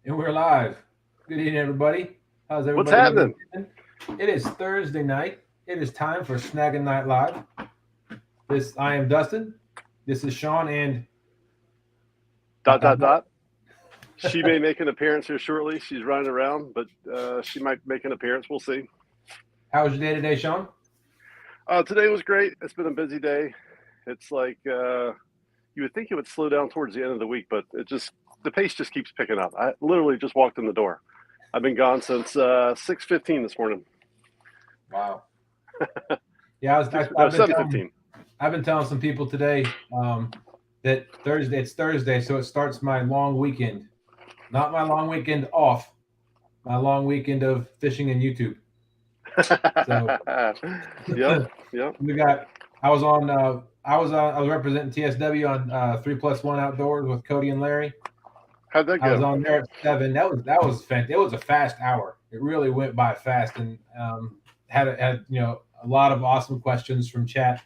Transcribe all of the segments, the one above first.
And we're live. Good evening, everybody. How's What's everybody happening? doing? It is Thursday night. It is time for Snaggin Night Live. I am Dustin. This is Sean and Dot dot dot. She may make an appearance here shortly. She's running around, but she might make an appearance. We'll see. How was your day today, Sean? Today was great. It's been a busy day. It's like you would think it would slow down towards the end of the week, but the pace just keeps picking up. I literally just walked in the door. I've been gone since 6:15 this morning. Wow. Yeah, No, 7:15. I've been telling some people today that it's Thursday, so it starts my long weekend. Not my long weekend off, my long weekend of fishing and YouTube. So Yep. we got. I was representing TSW on 3+1 Outdoors with Cody and Larry. How'd that I was go? on there at 7. That was fantastic. It was a fast hour. It really went by fast, and had a lot of awesome questions from chat.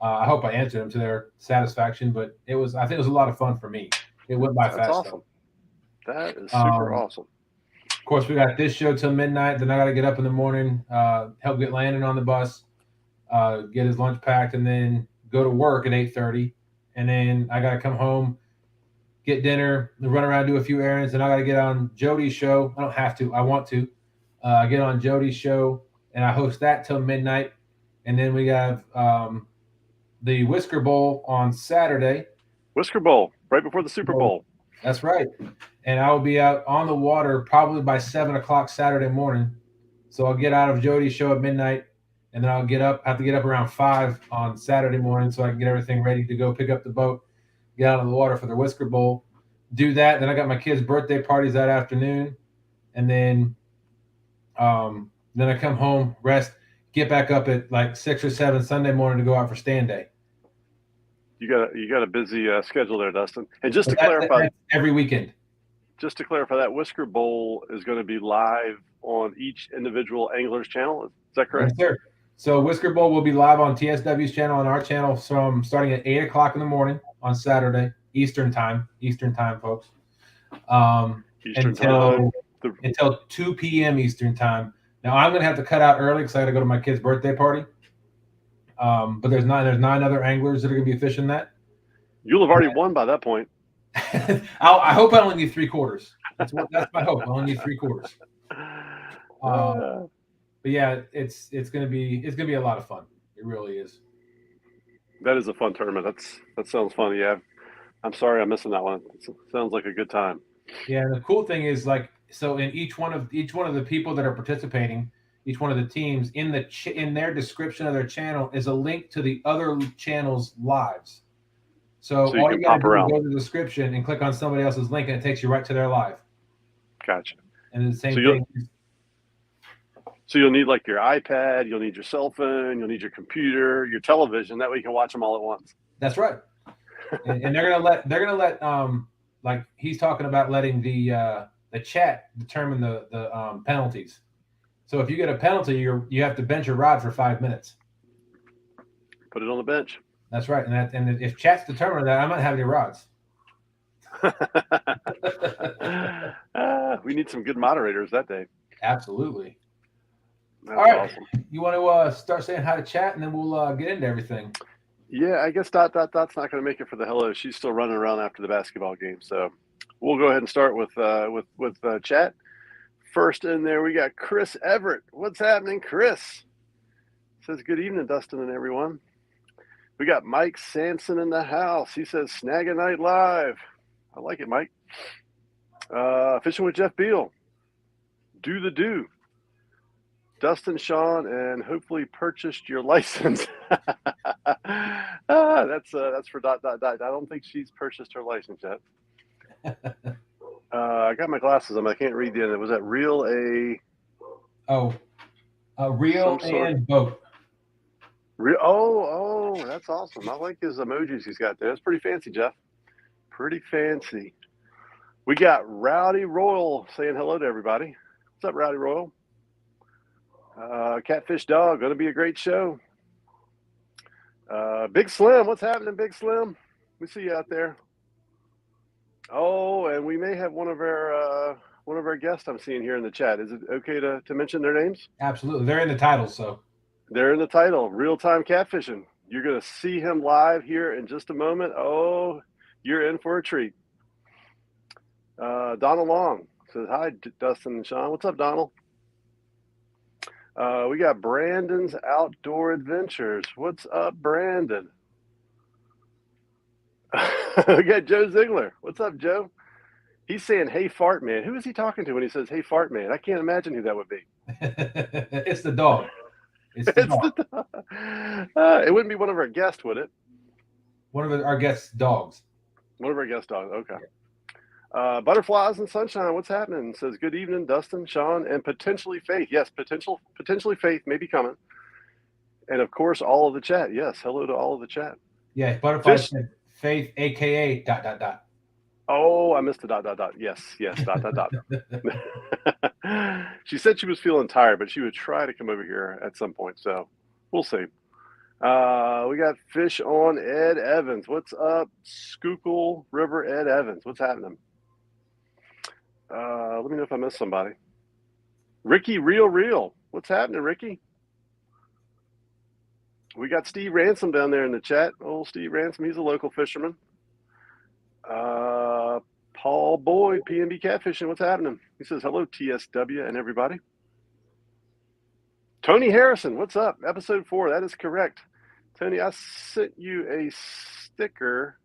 I hope I answered them to their satisfaction, but I think it was a lot of fun for me. It went by That's fast awesome. That is though. super awesome. Of course, we got this show till midnight. Then I got to get up in the morning, help get Landon on the bus, get his lunch packed, and then go to work at 8:30. And then I got to come home, get dinner, run around, do a few errands, and I got to get on Jody's show. I don't have to. I want to. Get on Jody's show, and I host that till midnight. And then we have the Whisker Bowl on Saturday. Whisker Bowl, right before the Super Bowl. That's right. And I will be out on the water probably by 7 o'clock Saturday morning. So I'll get out of Jody's show at midnight, and then have to get up around 5 on Saturday morning so I can get everything ready to go pick up the boat, get out on the water for the Whisker Bowl. Do that. Then I got my kids' birthday parties that afternoon. And then I come home, rest, get back up at like 6 or 7 Sunday morning to go out for stand day. You got a busy schedule there, Dustin. And just to clarify, that's every weekend. That Whisker Bowl is going to be live on each individual angler's channel. Is that correct? Yes, sir. So Whisker Bowl will be live on TSW's channel and our channel starting at 8 o'clock in the morning on Saturday, Eastern time, folks. Until 2 p.m. Eastern time. Now I'm gonna have to cut out early because I got to go to my kid's birthday party. But there's 9 other anglers that are gonna be fishing that. You'll have already won by that point. I hope I only need 3/4. That's my hope. I only need 3/4. But yeah, it's gonna be a lot of fun. It really is. That is a fun tournament. That sounds fun. Yeah, I'm sorry I'm missing that one. It sounds like a good time. Yeah, and the cool thing is so in each one of the people that are participating, each one of the teams in their description of their channel is a link to the other channel's lives. So all you got to do is go to the description and click on somebody else's link, and it takes you right to their live. Gotcha. And the same thing. So you'll need like your iPad, you'll need your cell phone, you'll need your computer, your television. That way you can watch them all at once. That's right. and they're gonna let like he's talking about letting the chat determine the penalties. So if you get a penalty, you have to bench your rod for 5 minutes. Put it on the bench. That's right, and if chat's determined that, I might have any rods. We need some good moderators that day. Absolutely. That's all right, awesome. You want to start saying hi to chat, and then we'll get into everything. Yeah, I guess Dot's not going to make it for the hello. She's still running around after the basketball game, so we'll go ahead and start with chat. First in there, we got Chris Everett. What's happening, Chris? Says good evening, Dustin and everyone. We got Mike Sampson in the house. He says Snaggin Night Live. I like it, Mike. Fishing with Jeff Beal. Do the do. Dustin, Sean, and hopefully purchased your license. That's for Dot. I don't think she's purchased her license yet. I got my glasses on. I can't read the end. Was that real reel and boat? Oh, that's awesome. I like his emojis he's got there. That's pretty fancy, Jeff. Pretty fancy. We got Rowdy Royal saying hello to everybody. What's up, Rowdy Royal? Catfish Dog, going to be a great show. Big Slim, what's happening, Big Slim? We see you out there. Oh, and we may have one of our guests I'm seeing here in the chat. Is it okay to mention their names? Absolutely. They're in the title, so. They're in the title, ReelTime Catfishing. You're going to see him live here in just a moment. Oh, you're in for a treat. Donald Long says, hi, Dustin and Sean. What's up, Donald? We got Brandon's Outdoor Adventures. What's up, Brandon? We got Joe Ziegler. What's up, Joe? He's saying, hey, fart man. Who is he talking to when he says, hey, fart man? I can't imagine who that would be. It's the dog. It's the dog. It wouldn't be one of our guests, would it? One of our guests' dogs. One of our guest dogs. Okay. Butterflies and Sunshine. What's happening? Says, good evening, Dustin, Sean, and potentially Faith. Yes, potentially Faith may be coming. And, of course, all of the chat. Yes, hello to all of the chat. Yeah, Butterflies said Faith, a.k.a. ... Oh, I missed the ... Yes, ... She said she was feeling tired, but she would try to come over here at some point. So we'll see. We got Fish on Ed Evans. What's up, Schuylkill River Ed Evans? What's happening? Let me know if I missed somebody. Ricky Real. What's happening, Ricky? We got Steve Ransom down there in the chat. Old Steve Ransom, he's a local fisherman. Paul Boyd, PNB Catfishing. What's happening? He says, hello, TSW and everybody. Tony Harrison, what's up? Episode 4, that is correct. Tony, I sent you a sticker.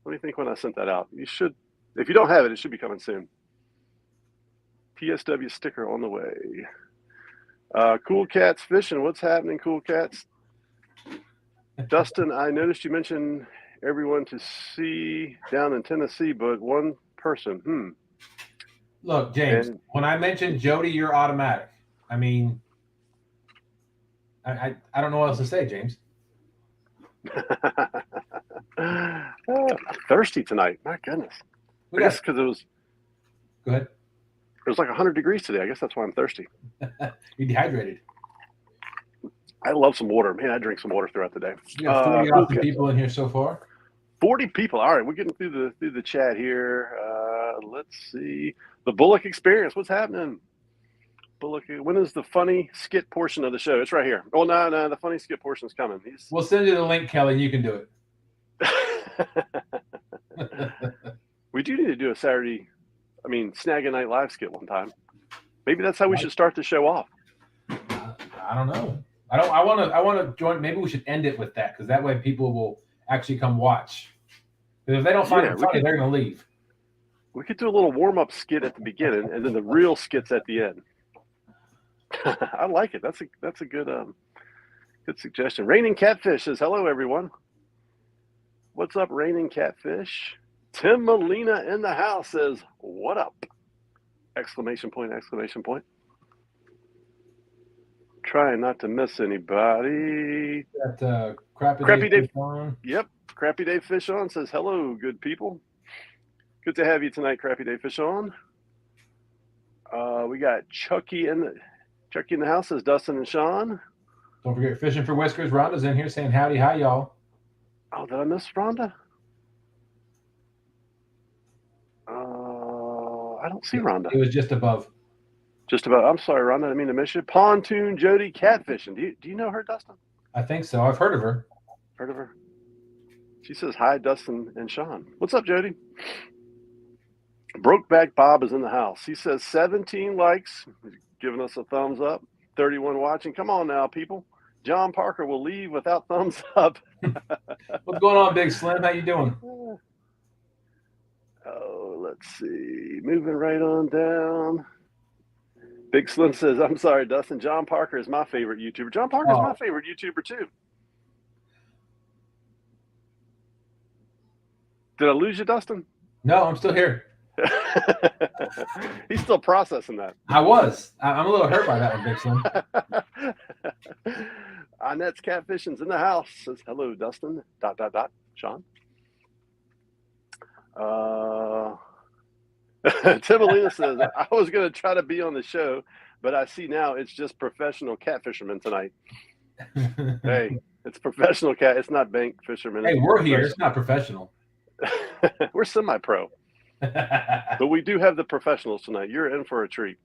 Let me think when I sent that out. You should, if you don't have it, it should be coming soon. TSW sticker on the way. Cool Cats Fishing. What's happening, Cool Cats? Dustin, I noticed you mentioned everyone to see down in Tennessee, but one person. Look, James, when I mentioned Jody, you're automatic. I mean, I don't know what else to say, James. I'm thirsty tonight. My goodness. I guess because it was. Go ahead. It was like 100 degrees today. I guess that's why I'm thirsty. You're dehydrated. I love some water. Man, I drink some water throughout the day. We got 40 awesome people in here so far. 40 people. All right, we're getting through the chat here. Let's see. The Bullock Experience. What's happening? Bullock. When is the funny skit portion of the show? It's right here. Oh, no. The funny skit portion is coming. We'll send you the link, Kelly. You can do it. We do need to do a Snaggin Night Live skit one time. Maybe that's how we should start the show off. I don't know. I want to join. Maybe we should end it with that, because that way people will actually come watch. Because if they don't find it funny, they're going to leave. We could do a little warm-up skit at the beginning, and then the real skits at the end. I like it. That's a good suggestion. Raining Catfish says, hello, everyone. What's up, Raining Catfish? Tim Molina in the house says, what up? Exclamation point. Trying not to miss anybody. Got Crappy Dave on. Yep. Crappy Dave Fish on says, hello, good people. Good to have you tonight, Crappy Dave Fish on. We got Chucky in the house, says Dustin and Sean. Don't forget Fishing for Whiskers. Rhonda's in here saying howdy, hi, y'all. Oh, did I miss Rhonda? I don't see Rhonda. It was just above. Just about. I'm sorry, Rhonda. I didn't mean to miss you. Pontoon Jody Catfishing. Do you know her, Dustin? I think so. I've heard of her. Heard of her? She says, hi, Dustin and Sean. What's up, Jody? Brokeback Bob is in the house. He says 17 likes. He's giving us a thumbs up. 31 watching. Come on now, people. John Parker will leave without thumbs up. What's going on, Big Slim? How you doing? Oh, let's see. Moving right on down. Big Slim says, I'm sorry, Dustin. John Parker is my favorite YouTuber. John Parker is my favorite YouTuber, too. Did I lose you, Dustin? No, I'm still here. He's still processing that. I was. I'm a little hurt by that one, Big Slim. Annette's Catfishing's in the house. Says, hello, Dustin. ... Sean. Timalina says, I was going to try to be on the show, but I see now it's just professional cat fishermen tonight. Hey, it's professional cat. It's not bank fishermen. Hey, we're here. It's not professional. We're semi-pro. But we do have the professionals tonight. You're in for a treat.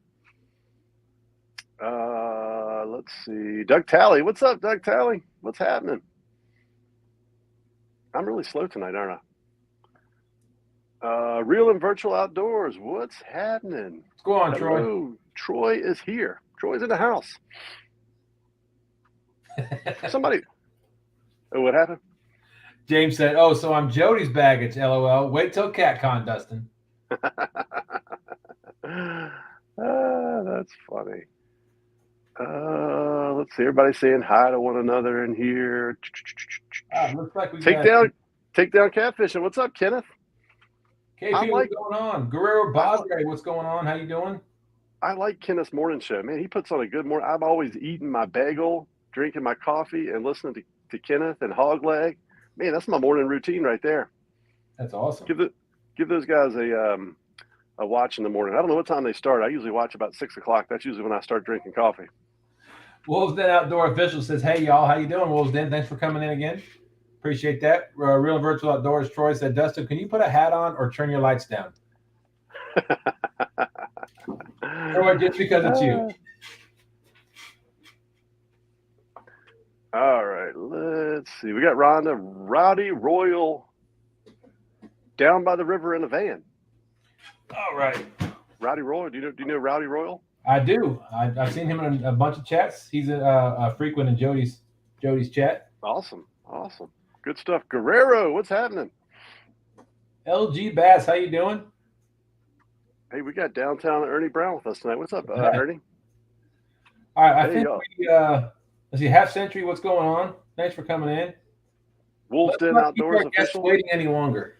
Let's see. Doug Talley. What's up, Doug Talley? What's happening? I'm really slow tonight, aren't I? Real and virtual outdoors. What's happening? What's going on, Hello. Troy is here. Troy's in the house. Somebody. Oh, what happened? James said, "Oh, so I'm Jody's baggage. LOL. Wait till CatCon, Dustin." That's funny. Let's see. Everybody saying hi to one another in here. Looks like we take down catfishing. What's up, Kenneth? KP, what's going on? Guerrero Badre, what's going on? How you doing? I like Kenneth's morning show. Man, he puts on a good morning. I'm always eating my bagel, drinking my coffee, and listening to Kenneth and Hog Leg. Man, that's my morning routine right there. That's awesome. Give those guys a watch in the morning. I don't know what time they start. I usually watch about 6 o'clock. That's usually when I start drinking coffee. Wolves Den Outdoor Official says, "Hey y'all, how you doing, Wolves Den? Thanks for coming in again. Appreciate that." Real and Virtual Outdoors Troy said, "Dustin, can you put a hat on or turn your lights down?" Troy, just because it's you. All right, let's see. We got Rhonda, Rowdy Royal, down by the river in a van. All right. Rowdy Royal. Do you know Rowdy Royal? I do. I've seen him in a bunch of chats. He's a frequent in Jody's chat. Awesome. Good stuff. Guerrero, what's happening? LG Bass, how you doing? Hey, we got downtown Ernie Brown with us tonight. What's up, Ernie? All right, I think let's see, Half Century, what's going on? Thanks for coming in. Wolves Den Outdoors Official. Waiting any longer.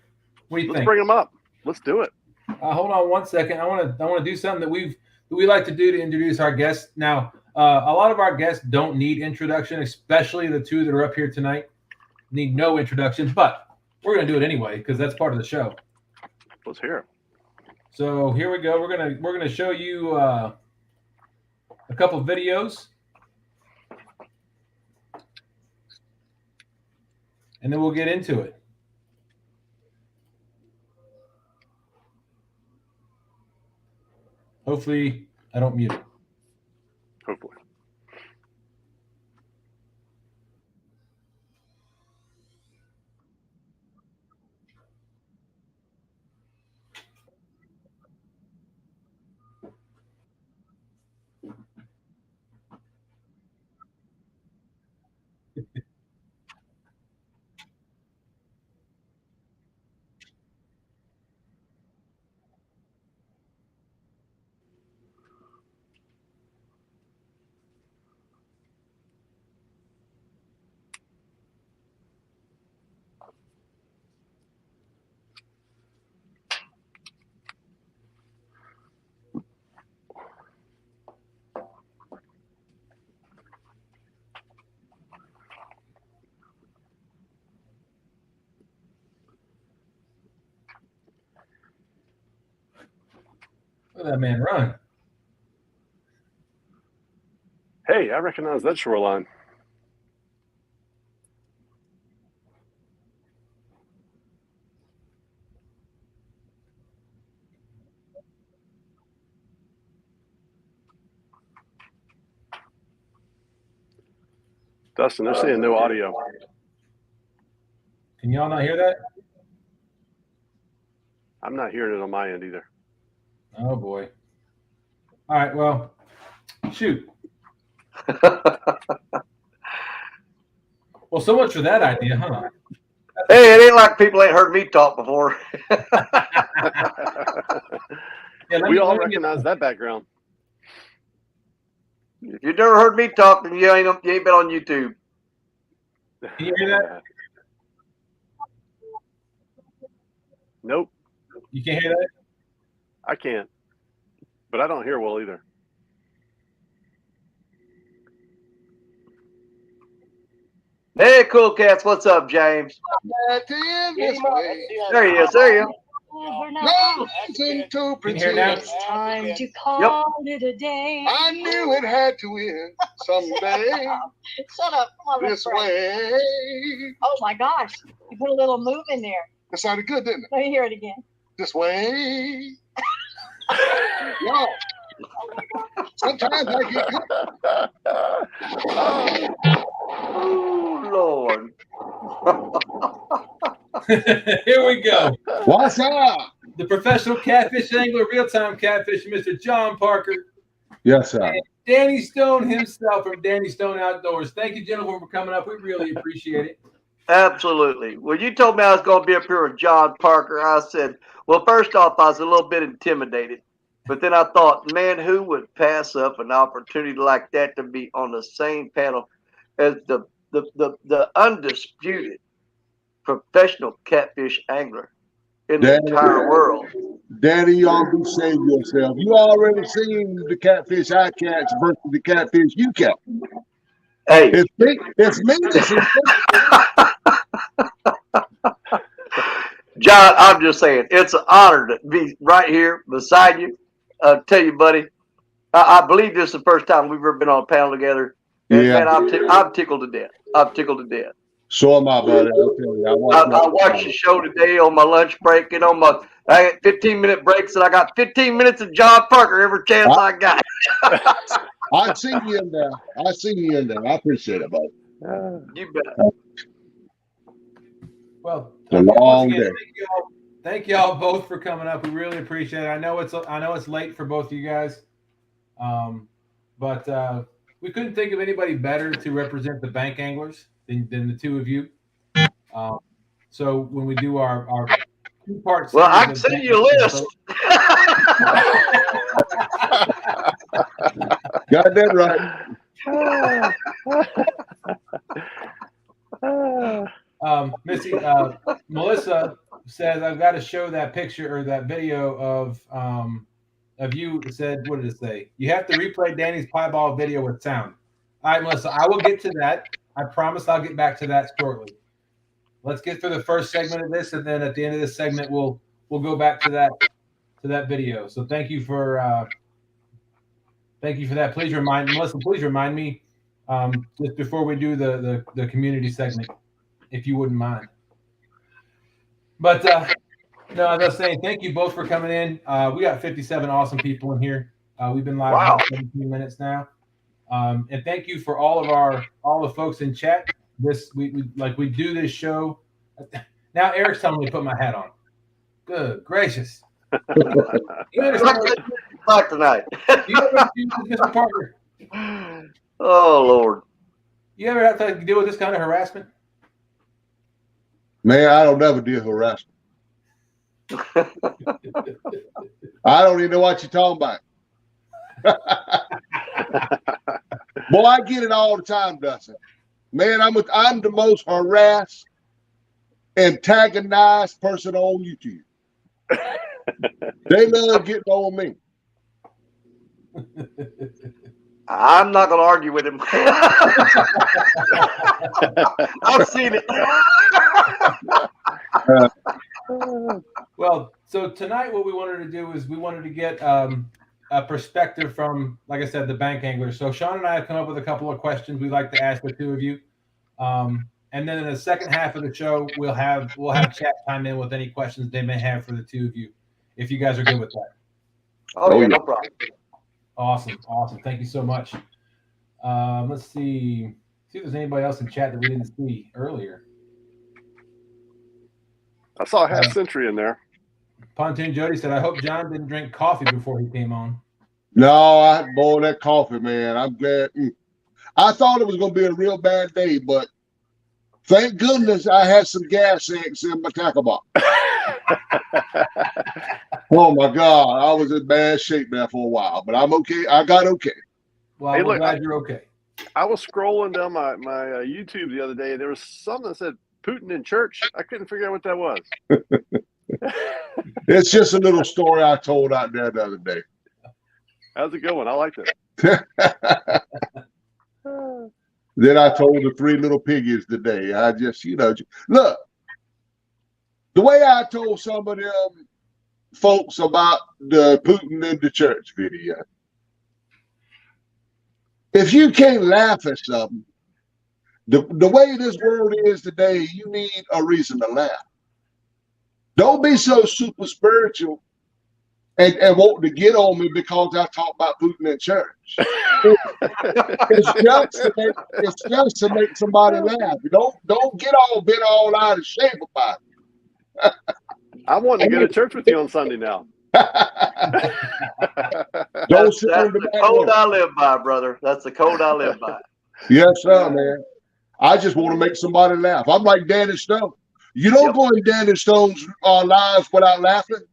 What do you think? Let's bring them up. Let's do it. Hold on one second. I want to do something that we like to do to introduce our guests. Now, a lot of our guests don't need introduction, especially the two that are up here tonight. Need no introduction, but we're going to do it anyway because that's part of the show. Let's hear it. So here we go. We're gonna show you a couple of videos, and then we'll get into it. Hopefully, I don't mute it. Hopefully. Look at that man run. Hey, I recognize that shoreline. Dustin, they're saying no audio. Can y'all not hear that? I'm not hearing it on my end either. Oh boy. All right, well, shoot. Well, so much for that idea, huh? Hey, it ain't like people ain't heard me talk before. Yeah, we all recognize that background. If you've never heard me talk, then you ain't been on YouTube. Can you hear that? Nope. You can't hear that? I can't. But I don't hear well either. Hey, cool cats. What's up, James? There he is. There he is. There you go. It's time to call it a day. I knew it had to end someday. Shut up. Come on, This way. Oh my gosh. You put a little move in there. It sounded good, didn't it? Let me hear it again. this way. No. Sometimes I get Oh, Lord. Here we go. What's up? The professional catfish angler, real-time catfish, Mr. John Parker. Yes, sir. And Danny Stone himself from Danny Stone Outdoors. Thank you, gentlemen, for coming up. We really appreciate it. Absolutely. When you told me I was going to be up here with John Parker, I said, well, first off, I was a little bit intimidated. But then I thought, man, who would pass up an opportunity like that to be on the same panel as the undisputed professional catfish angler in the entire world? Daddy, you ought to save yourself. You already seen the catfish I catch versus the catfish you catch. Hey, It's me. It's me. John, I'm just saying, it's an honor to be right here beside you. Tell you, buddy, I believe this is the first time we've ever been on a panel together. And Yeah. man, I'm tickled to death. I'm tickled to death. So am I, buddy. I'll tell you. I watched the show today on my lunch break and on my 15-minute breaks, and I got 15 minutes of John Parker every chance I got. I seen you in there. I seen you in there. I appreciate it, buddy. You bet. Well, A long day. Thank y'all both for coming up. We really appreciate it. I know it's late for both of you guys, but we couldn't think of anybody better to represent the bank anglers than the two of you. So when we do our two-part, well, I can send you a list. Got that right. Missy, Melissa says I've got to show that picture or that video of you. Said, what did it say? You have to replay Danny's pieball video with sound. All right, Melissa, I will get to that. I promise I'll get back to that shortly. Let's get through the first segment of this, and then at the end of this segment, we'll go back to that video. So thank you for that. Please remind Melissa. Please remind me just before we do the community segment, if you wouldn't mind. But no, as I was saying, thank you both for coming in. We got 57 awesome people in here. We've been live for 17 minutes now. And thank you for all the folks in chat. We do this show. Now Eric's telling me to put my hat on. Good gracious. You understand Talk tonight. you ever do this, Mr. Parker? Oh, Lord. You ever have to deal with this kind of harassment? Man, I don't ever deal with harassment. I don't even know what you're talking about. Boy, I get it all the time, Dustin. Man, I'm the most harassed, antagonized person on YouTube. They love getting on me. I'm not going to argue with him. I've seen it. Well, so tonight what we wanted to do is we wanted to get a perspective from, like I said, the bank anglers. So Sean and I have come up with a couple of questions we'd like to ask the two of you. And then in the second half of the show, we'll have chat chime in with any questions they may have for the two of you, if you guys are good with that. Oh yeah, no problem. Awesome. Thank you so much. Let's see if there's anybody else in chat that we didn't see earlier. I saw a half century in there. Pontoon Jody said, I hope John didn't drink coffee before he came on. No, boy, that coffee, man. I'm glad. I thought it was going to be a real bad day, but thank goodness I had some gas eggs in my tackle box. Oh, my God. I was in bad shape there for a while, but I'm okay. I got okay. Well, Hey, I'm look, glad you're okay. I was scrolling down my YouTube the other day. There was something that said Putin in church. I couldn't figure out what that was. It's just a little story I told out there the other day. How's it going? I liked it. Then I told the three little piggies today. I just, look, the way I told some of them folks about the Putin in the church video. If you can't laugh at something, the way this world is today, you need a reason to laugh. Don't be so super spiritual and want to get on me because I talk about Putin in church. It's just to make somebody laugh. Don't get all bent all out of shape about I want to go to church with you on Sunday now. it. Don't sit That's on the the back code row. I live by, brother. That's the code I live by. Yes, sir, man. I just want to make somebody laugh. I'm like Danny Stone. You don't go in Danny Stone's lives without laughing.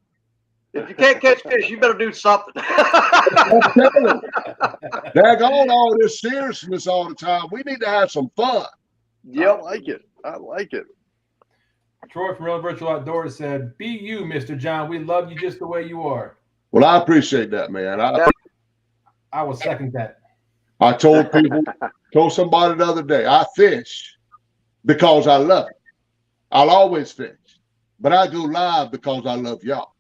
If you can't catch fish, you better do something. I'm telling you. Daggone all this seriousness all the time. We need to have some fun. I like it. I like it. Troy from Real Virtual Outdoors said, "Be you, Mr. John. We love you just the way you are." Well, I appreciate that, man. I will second that. I told somebody the other day, I fish because I love it. I'll always fish, but I go live because I love y'all.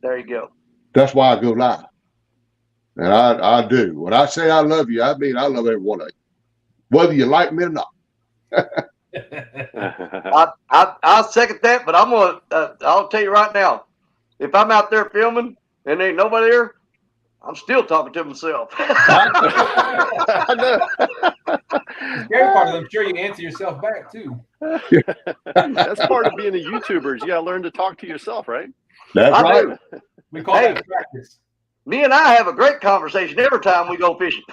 There you go. That's why I go live. And I do. When I say I love you, I mean I love every one of you, whether you like me or not. I'll second that, but I'll tell you right now, if I'm out there filming and there ain't nobody there, I'm still talking to myself. I know. The scary part is I'm sure you answer yourself back too. That's part of being a YouTuber. You got to learn to talk to yourself, right? That's I right. do. We call that practice. Me and I have a great conversation every time we go fishing.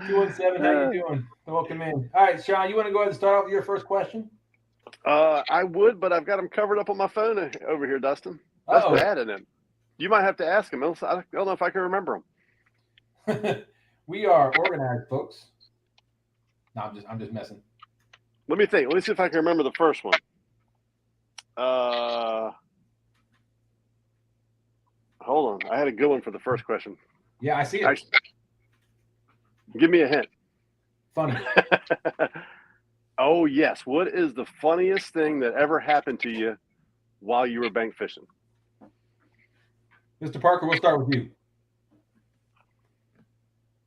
217, how you doing? Welcome in. All right, Sean, you want to go ahead and start off with your first question? I would, but I've got them covered up on my phone over here, Dustin. That's bad in him. You might have to ask him. I don't know if I can remember them. We are organized, folks. No, I'm just messing. Let me think. Let me see if I can remember the first one. Hold on. I had a good one for the first question. Yeah, I see it. Give me a hint. Funny. Oh, yes. What is the funniest thing that ever happened to you while you were bank fishing? Mr. Parker, we'll start with you.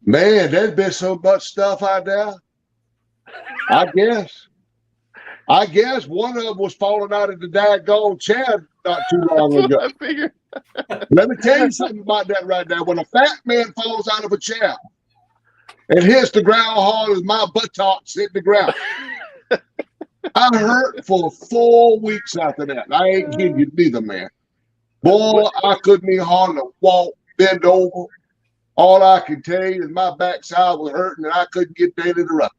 Man, there's been so much stuff out there. I guess one of them was falling out of the daggone chair not too long ago. I figured. Let me tell you something about that right now. When a fat man falls out of a chair and hits the ground hard as my buttocks hit the ground, I hurt for 4 weeks after that. I ain't kidding you neither, man. Boy, I couldn't even hardly walk, bend over. All I could tell you is my backside was hurting and I couldn't get Dana to rub.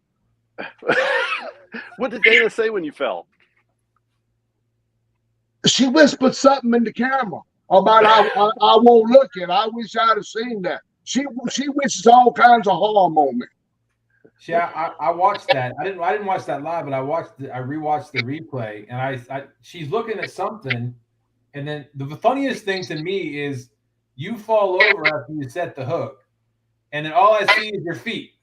What did Dana say when you fell? She whispered something in the camera about I won't look at. I wish I'd have seen that. She wishes all kinds of harm on me. See, I watched that. I didn't watch that live, but I rewatched the replay, and she's looking at something, and then the funniest thing to me is you fall over after you set the hook, and then all I see is your feet.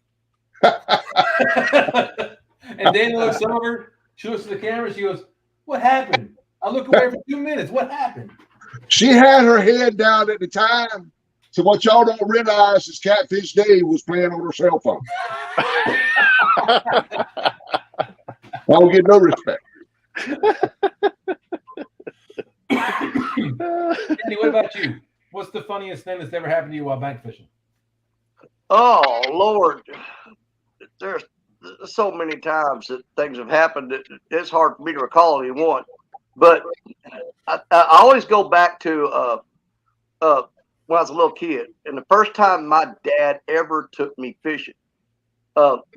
And Dana looks over, she looks at the camera, she goes, "What happened?" I look away for 2 minutes. What happened? She had her head down at the time. So what y'all don't realize is Catfish Dave was playing on her cell phone. I don't get no respect. Andy, what about you? What's the funniest thing that's ever happened to you while bank fishing? Oh, Lord. There's so many times that things have happened that it's hard for me to recall any one. But I always go back to when I was a little kid. And the first time my dad ever took me fishing,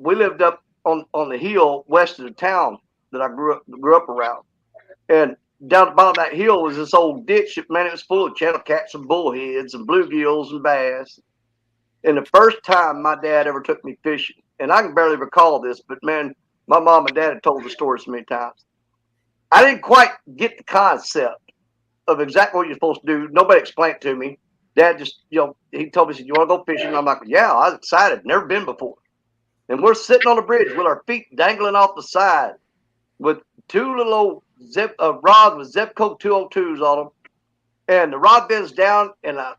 we lived up on the hill west of the town that I grew up around. And down at the bottom of that hill was this old ditch. Man, it was full of channel cats and bullheads and bluegills and bass. And the first time my dad ever took me fishing, and I can barely recall this, but man, my mom and dad had told the story so many times. I didn't quite get the concept of exactly what you're supposed to do. Nobody explained it to me. Dad just, he told me, he said, "You want to go fishing?" I'm like, "Yeah," I was excited. Never been before. And we're sitting on the bridge with our feet dangling off the side with two little old rods with Zebco 202s on them. And the rod bends down, and I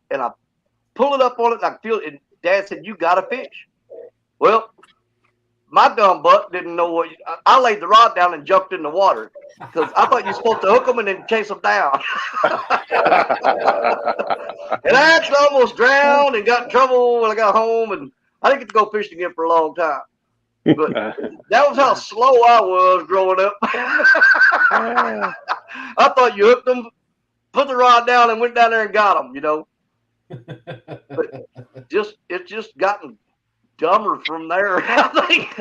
pull it up on it, and I feel it. And Dad said, "You got to fish." Well, my dumb butt didn't know what. I laid the rod down and jumped in the water because I thought you're supposed to hook them and then chase them down. And I actually almost drowned and got in trouble when I got home, and I didn't get to go fishing again for a long time. But that was how slow I was growing up. I thought you hooked them, put the rod down, and went down there and got them, you know. But it's just gotten dumber from there, I think.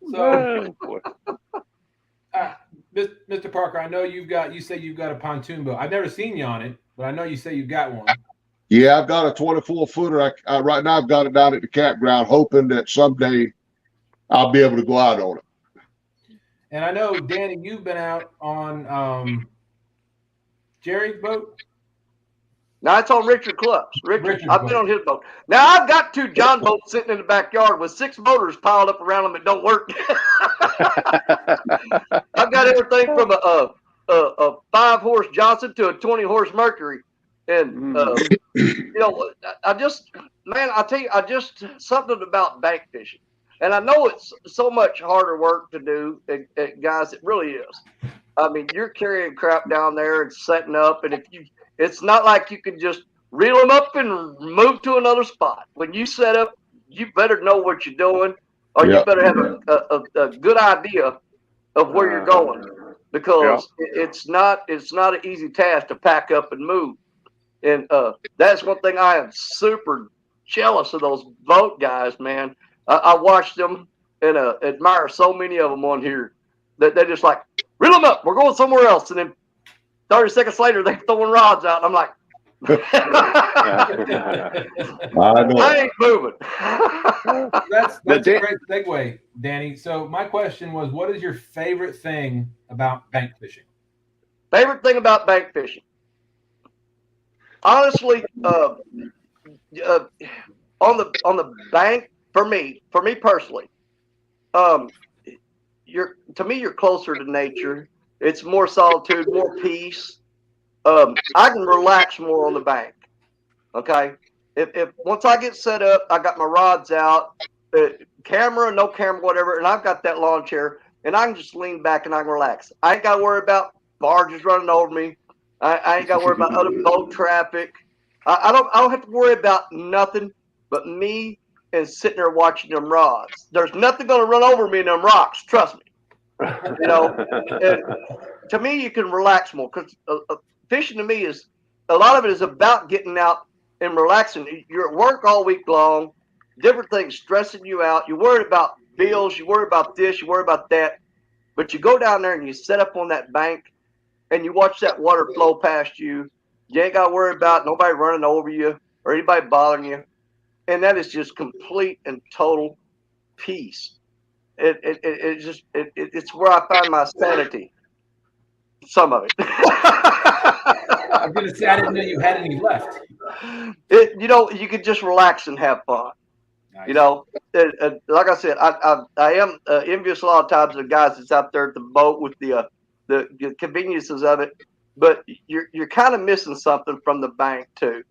So, Mr. Parker, I know you say you've got a pontoon boat. I've never seen you on it, but I know you say you've got one. Yeah, I've got a 24-footer. Right now, I've got it down at the campground, hoping that someday I'll be able to go out on it. And I know, Danny, you've been out on Jerry's boat. Now it's on Richard Club's. Richard's I've been boat. on his boat. Now I've got 2 John boats sitting in the backyard with 6 motors piled up around them that don't work. I've got everything from a 5-horse Johnson to a 20-horse Mercury, and you know, I tell you, something about bank fishing, and I know it's so much harder work to do, guys. It really is. I mean, you're carrying crap down there and setting up, and it's not like you can just reel them up and move to another spot. When you set up, you better know what you're doing, or you better have a good idea of where you're going, because it's not an easy task to pack up and move. And that's one thing I am super jealous of, those boat guys, man. I watched them and admire so many of them on here that they're just like, reel them up, we're going somewhere else. And then 30 seconds later, they're throwing rods out. I'm like, I ain't moving. That's a great segue, Danny. So my question was, what is your favorite thing about bank fishing? Favorite thing about bank fishing? Honestly, on the bank, for me personally, you're closer to nature. It's more solitude, more peace. I can relax more on the bank. Okay, if once I get set up, I got my rods out, camera, no camera, whatever, and I've got that lawn chair, and I can just lean back and I can relax. I ain't got to worry about barges running over me. I ain't got to worry about other boat traffic. I don't have to worry about nothing but me and sitting there watching them rods. There's nothing going to run over me in them rocks. Trust me. You know, and to me, you can relax more, because fishing to me is, a lot of it is about getting out and relaxing. You're at work all week long, different things stressing you out. You're worried about bills. You worry about this. You worry about that. But you go down there and you set up on that bank and you watch that water flow past you. You ain't got to worry about nobody running over you or anybody bothering you. And that is just complete and total peace. It's where I find my sanity. Some of it. I'm going to say, I didn't know you had any left. You know, you could just relax and have fun. Nice. You know, like I said, I am envious a lot of times of the guys that's out there at the boat with the conveniences of it, but you're kind of missing something from the bank too.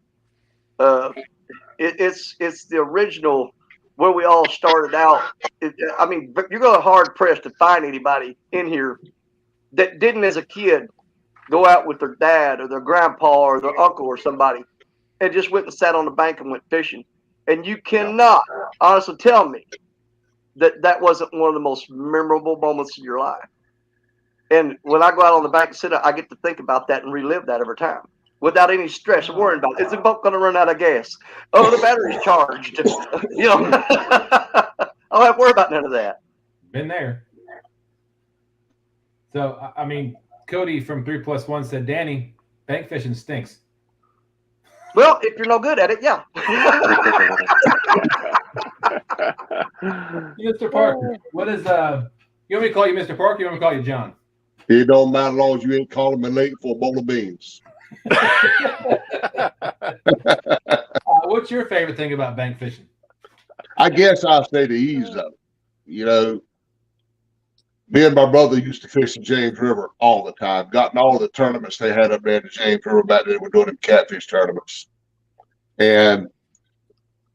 It's the original where we all started out. I mean, you're going to hard pressed to find anybody in here that didn't, as a kid, go out with their dad or their grandpa or their uncle or somebody and just went and sat on the bank and went fishing. And you cannot honestly tell me that wasn't one of the most memorable moments of your life. And when I go out on the bank and sit, I get to think about that and relive that every time without any stress or worrying about, is the boat going to run out of gas? Oh, the battery's charged. You know, I don't have to worry about none of that. Been there. So, I mean, Cody from 3+1 said, Danny, bank fishing stinks. Well, if you're no good at it, yeah. Mr. Parker, what is you want me to call you Mr. Parker? You want me to call you John? It don't matter as long as you ain't calling me late for a bowl of beans. What's your favorite thing about bank fishing? I guess I'll say the ease of it. You know, me and my brother used to fish the James River all the time. Gotten all the tournaments they had up there in the James River back then. We're doing them catfish tournaments. And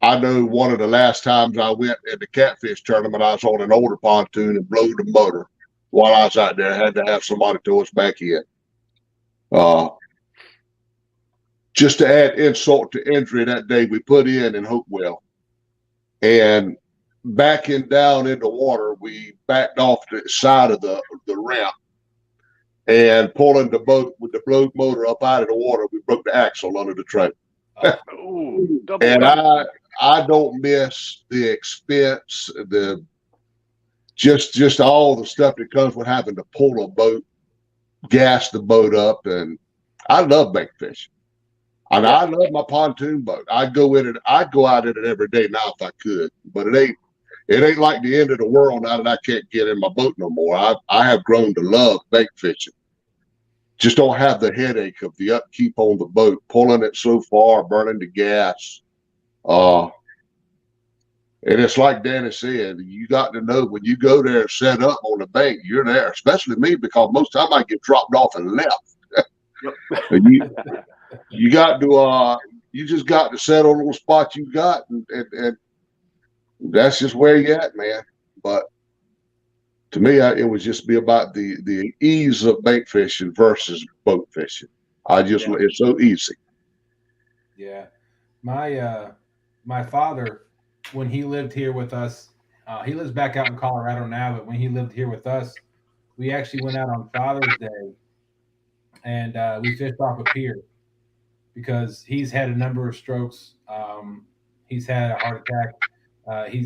I know one of the last times I went at the catfish tournament, I was on an older pontoon and blew the motor while I was out there. I had to have somebody tow us back in. Just to add insult to injury, that day we put in Hopewell, and backing down in the water, we backed off the side of the ramp and pulling the boat with the blow motor up out of the water. We broke the axle under the trailer. Ooh, double And whammy. I don't miss the expense, the just all the stuff that comes with having to pull a boat, gas the boat up, and I love bank fishing. And I love my pontoon boat. I'd go in it. I'd go out in it every day now if I could, but it ain't like the end of the world now that I can't get in my boat no more. I have grown to love bank fishing. Just don't have the headache of the upkeep on the boat, pulling it so far, burning the gas. And it's like Danny said, you got to know when you go there and set up on the bank, you're there, especially me, because most of the time I get dropped off and left. And you got to, you just got to settle on the spot you got, and that's just where you at, man. But to me, it would just be about the ease of bank fishing versus boat fishing. It's so easy. Yeah, my father, when he lived here with us, he lives back out in Colorado now, but when he lived here with us, we actually went out on Father's Day, and we fished off a pier because he's had a number of strokes. He's had a heart attack. He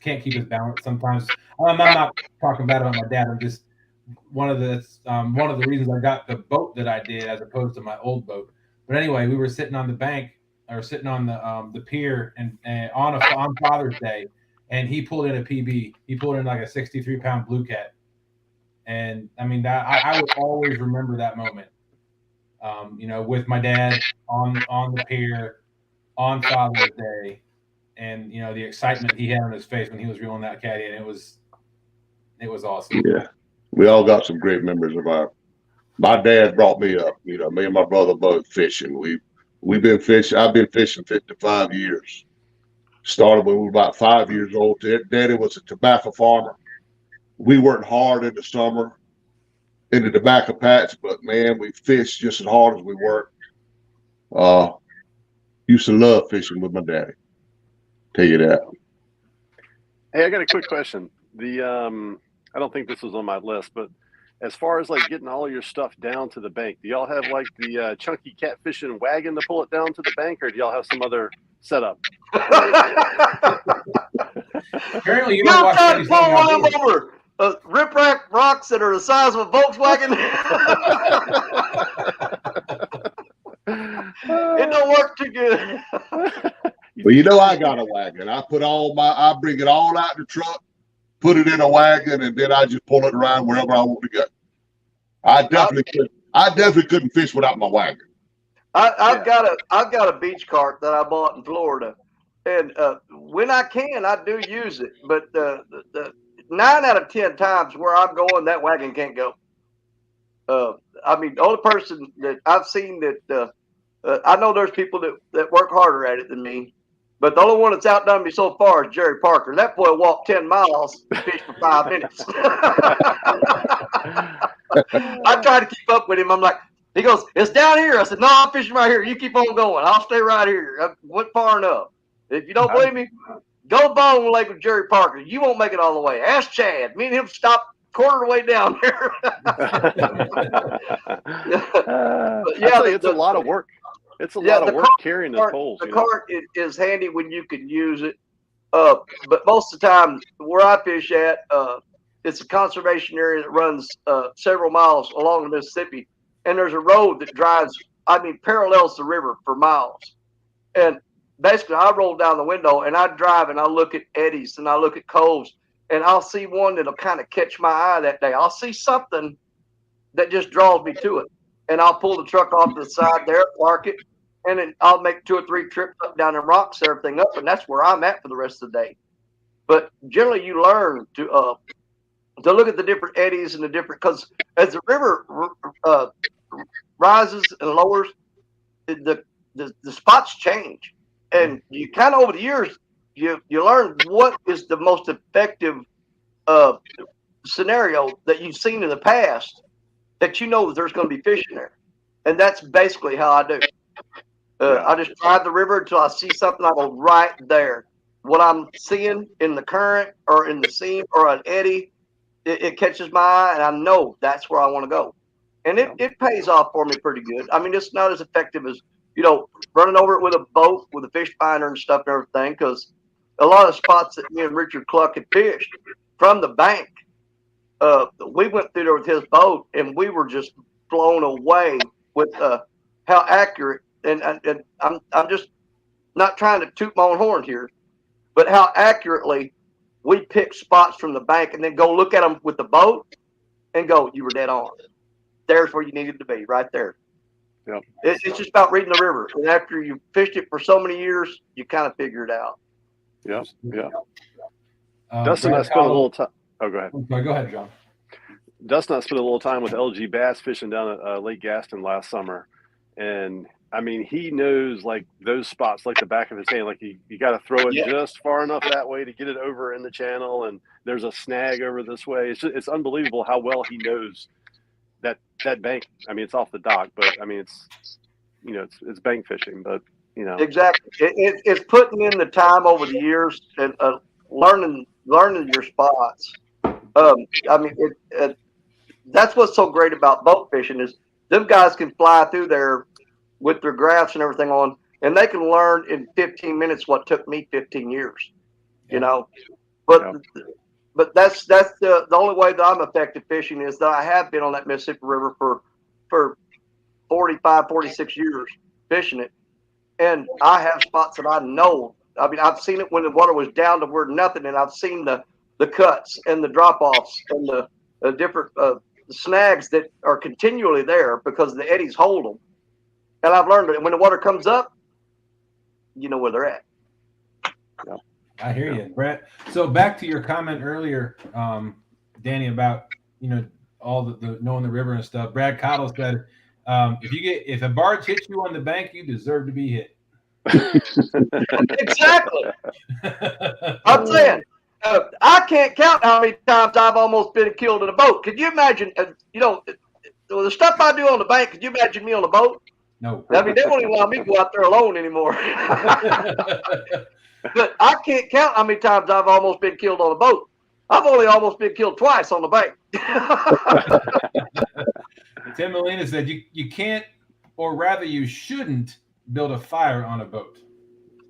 can't keep his balance sometimes. I'm not talking bad about my dad. I'm just one of the reasons I got the boat that I did as opposed to my old boat. But anyway, we were sitting on the bank or sitting on the pier and on Father's Day, and he pulled in a PB. He pulled in like a 63-pound blue cat, and I mean that I would always remember that moment. With my dad on the pier on Father's Day, and the excitement he had on his face when he was reeling that cat in. It was awesome. Yeah, we all got some great memories of my dad brought me up. Me and my brother both fishing. We've been fishing. I've been fishing 55 years. Started when we were about 5 years old. Daddy was a tobacco farmer. We worked hard in the summer in the tobacco patch, but man, we fished just as hard as we worked. Used to love fishing with my daddy. Tell you that. Hey, I got a quick question. I don't think this was on my list, but as far as like getting all your stuff down to the bank, do y'all have like the chunky catfishing wagon to pull it down to the bank, or do y'all have some other setup? Apparently, you You're don't watch trying to pull anything one I of them do. over riprap rocks that are the size of a Volkswagen. It don't work too good. Well, I got a wagon. I bring it all out in the truck, put it in a wagon, and then I just pull it around wherever I want to go. I definitely couldn't fish without my wagon. I've got a beach cart that I bought in Florida, and when I can, I do use it. But the 9 out of 10 times where I'm going, that wagon can't go. I mean, the only person that I've seen that I know there's people that work harder at it than me, but the only one that's outdone me so far is Jerry Parker. That boy walked 10 miles to fish for 5 minutes. I try to keep up with him. I'm like, he goes, it's down here. I said, no, I'm fishing right here. You keep on going. I'll stay right here. I went far enough. If you don't believe me, go Bone Lake with Jerry Parker. You won't make it all the way. Ask Chad. Me and him stopped quarter of the way down there. It's a lot of work. It's a lot of work carrying the poles. The cart is handy when you can use it. But most of the time, where I fish at, it's a conservation area that runs several miles along the Mississippi. And there's a road that parallels the river for miles. And basically, I roll down the window and I drive and I look at eddies and I look at coves. And I'll see one that'll kind of catch my eye that day. I'll see something that just draws me to it. And I'll pull the truck off to the side there, park it, and then I'll make 2 or 3 trips up down the rocks, everything up, and that's where I'm at for the rest of the day. But generally, you learn to look at the different eddies and because as the river rises and lowers, the spots change. And you kind of over the years, you learn what is the most effective scenario that you've seen in the past that you know there's going to be fish in there. And that's basically how I do. I just drive the river until I see something. I go right there. What I'm seeing in the current or in the seam or an eddy, it catches my eye, and I know that's where I want to go. And it pays off for me pretty good. I mean, it's not as effective as, running over it with a boat with a fish finder and stuff and everything, because a lot of spots that me and Richard Cluck had fished from the bank, we went through there with his boat, and we were just blown away with how accurate. And I'm just not trying to toot my own horn here, but how accurately we pick spots from the bank and then go look at them with the boat and go, you were dead on. There's where you needed to be, right there. Yep. It's just about reading the river. And after you fished it for so many years, you kind of figure it out. Yep. Yeah. Dustin, I spent a little time. Oh, go ahead. Okay, go ahead, John. Dustin, I spent a little time with LG Bass fishing down at Lake Gaston last summer. And I mean, he knows like those spots like the back of his hand. Like you got to throw it just far enough that way to get it over in the channel. And there's a snag over this way. It's unbelievable how well he knows that bank. I mean, it's off the dock, but I mean, it's bank fishing, but Exactly. It's putting in the time over the years and learning your spots. I mean, that's what's so great about boat fishing is them guys can fly through there with their graphs and everything on, and they can learn in 15 minutes what took me 15 years, But that's the only way that I'm effective fishing is that I have been on that Mississippi River for 45, 46 years fishing it. And I have spots that I know. I mean, I've seen it when the water was down to where nothing, and I've seen the cuts and the drop-offs and the different snags that are continually there because the eddies hold them. And I've learned that when the water comes up, you know where they're at. Yeah. I hear you, Brett. So back to your comment earlier, Danny, about all the knowing the river and stuff. Brad Cottle said, if a barge hits you on the bank, you deserve to be hit. Exactly. I'm saying, I can't count how many times I've almost been killed in a boat. Could you imagine? The stuff I do on the bank. Could you imagine me on a boat? No. I mean, they won't even allow me to go out there alone anymore. But I can't count how many times I've almost been killed on a boat. I've only almost been killed twice on the bank. Tim Molina said you can't, or rather you shouldn't, build a fire on a boat.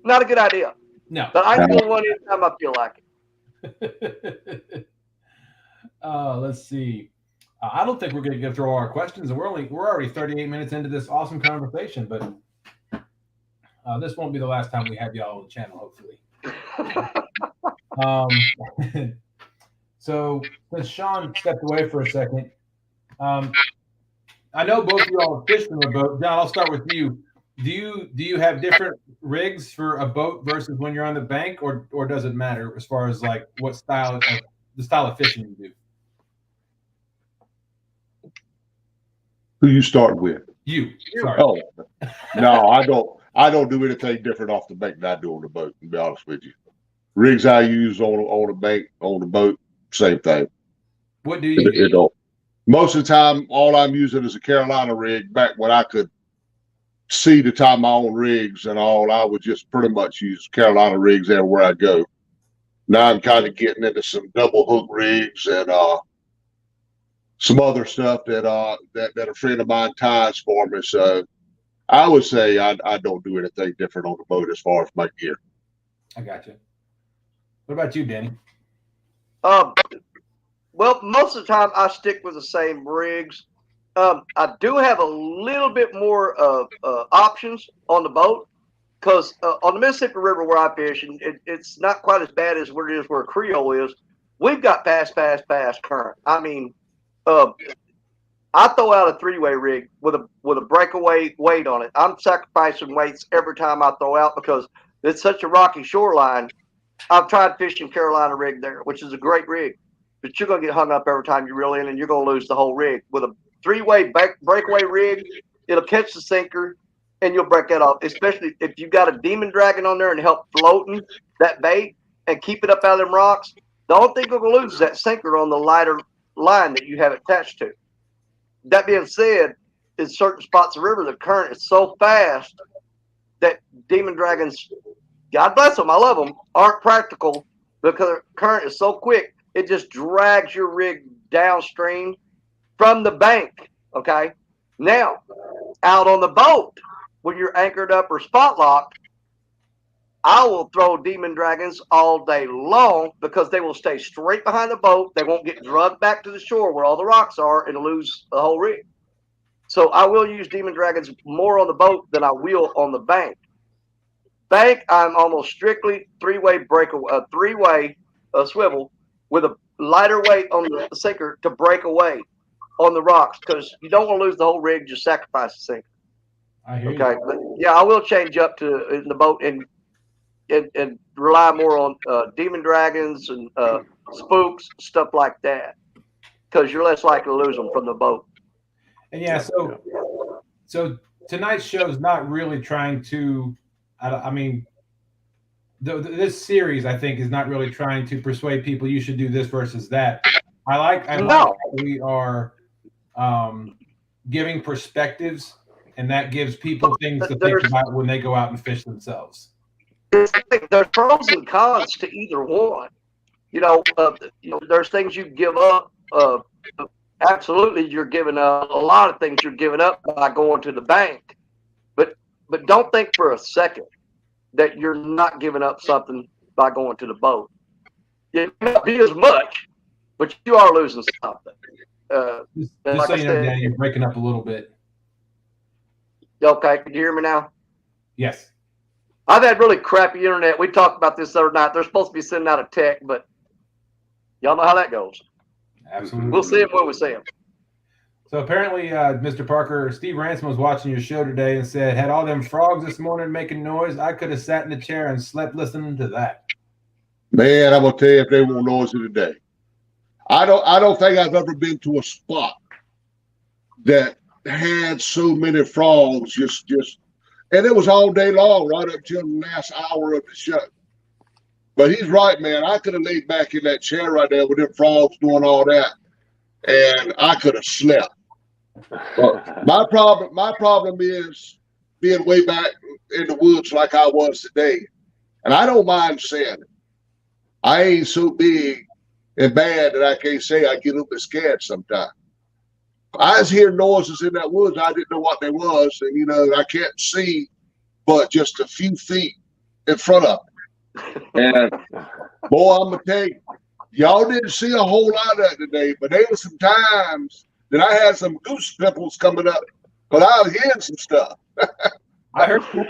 Not a good idea. No. But I can build one anytime I feel like it. Let's see. I don't think we're going to get through all our questions, and we're already 38 minutes into this awesome conversation, but this won't be the last time we have y'all on the channel, hopefully. So since Sean stepped away for a second, I know both of y'all fish from a boat. John, I'll start with you. Do you have different rigs for a boat versus when you're on the bank, or does it matter as far as like what the style of fishing you do? Who you start with? You. Sorry. Oh, no, I don't do anything different off the bank than I do on the boat, to be honest with you. Rigs I use on the bank, on the boat, same thing. What do you it don't. Most of the time, all I'm using is a Carolina rig. Back when I could see to tie my own rigs and all, I would just pretty much use Carolina rigs everywhere I go. Now I'm kind of getting into some double hook rigs and some other stuff that a friend of mine ties for me. So I would say I don't do anything different on the boat as far as my gear. I got you. What about you, Danny? Well, most of the time I stick with the same rigs. I do have a little bit more options on the boat because on the Mississippi River where I fish, and it's not quite as bad as where it is where Creole is. We've got fast current. I mean, I throw out a three-way rig with a breakaway weight on it. I'm sacrificing weights every time I throw out because it's such a rocky shoreline. I've tried fishing Carolina rig there, which is a great rig, but you're going to get hung up every time you reel in, and you're going to lose the whole rig. With a three-way breakaway rig, it'll catch the sinker. and you'll break that off. Especially if you got a demon dragon on there and help floating that bait and keep it up out of them rocks. The only thing you're gonna lose is that sinker on the lighter line that you have attached to. That being said, in certain spots of the river, the current is so fast that demon dragons, God bless them, I love them, aren't practical because the current is so quick, it just drags your rig downstream from the bank. Okay. Now, out on the boat, when you're anchored up or spot locked, I will throw demon dragons all day long because they will stay straight behind the boat. They won't get drugged back to the shore where all the rocks are and lose the whole rig. So I will use demon dragons more on the boat than I will on the bank. Bank, I'm almost strictly three-way swivel with a lighter weight on the sinker to break away on the rocks because you don't want to lose the whole rig. Just sacrifice the sinker. I hear Okay, you. but yeah, I will change up to in the boat and rely more on demon dragons and spooks, stuff like that, because you're less likely to lose them from the boat. And yeah, so tonight's show is not really trying to. I mean, this series I think is not really trying to persuade people you should do this versus that. I like how we are giving perspectives, and that gives people things to think about when they go out and fish themselves. There's pros and cons to either one. There's things you give up. Absolutely, you're giving up a lot of things. You're giving up by going to the bank, but don't think for a second that you're not giving up something by going to the boat. It may not be as much, but you are losing something. Just so you know, Danny, you're breaking up a little bit. Okay, can you hear me now? Yes. I've had really crappy internet. We talked about this the other night. They're supposed to be sending out a tech, but y'all know how that goes. Absolutely. We'll see him when we see him. So apparently, Mr. Parker, Steve Ransom was watching your show today and said, had all them frogs this morning making noise, I could have sat in the chair and slept listening to that. Man, I'm gonna tell you if they were noisy today. I don't think I've ever been to a spot that had so many frogs just and it was all day long, right up till the last hour of the show. But he's right, man. I could have laid back in that chair right there with them frogs doing all that, and I could have slept. But my problem is being way back in the woods like I was today. And I don't mind saying it. I ain't so big and bad that I can't say I get a little bit scared sometimes. I was hearing noises in that woods. I didn't know what they was. And, I can't see but just a few feet in front of me. And, boy, I'm going to tell you, y'all didn't see a whole lot of it today, but there were some times that I had some goose pimples coming up, but I was hearing some stuff. I heard you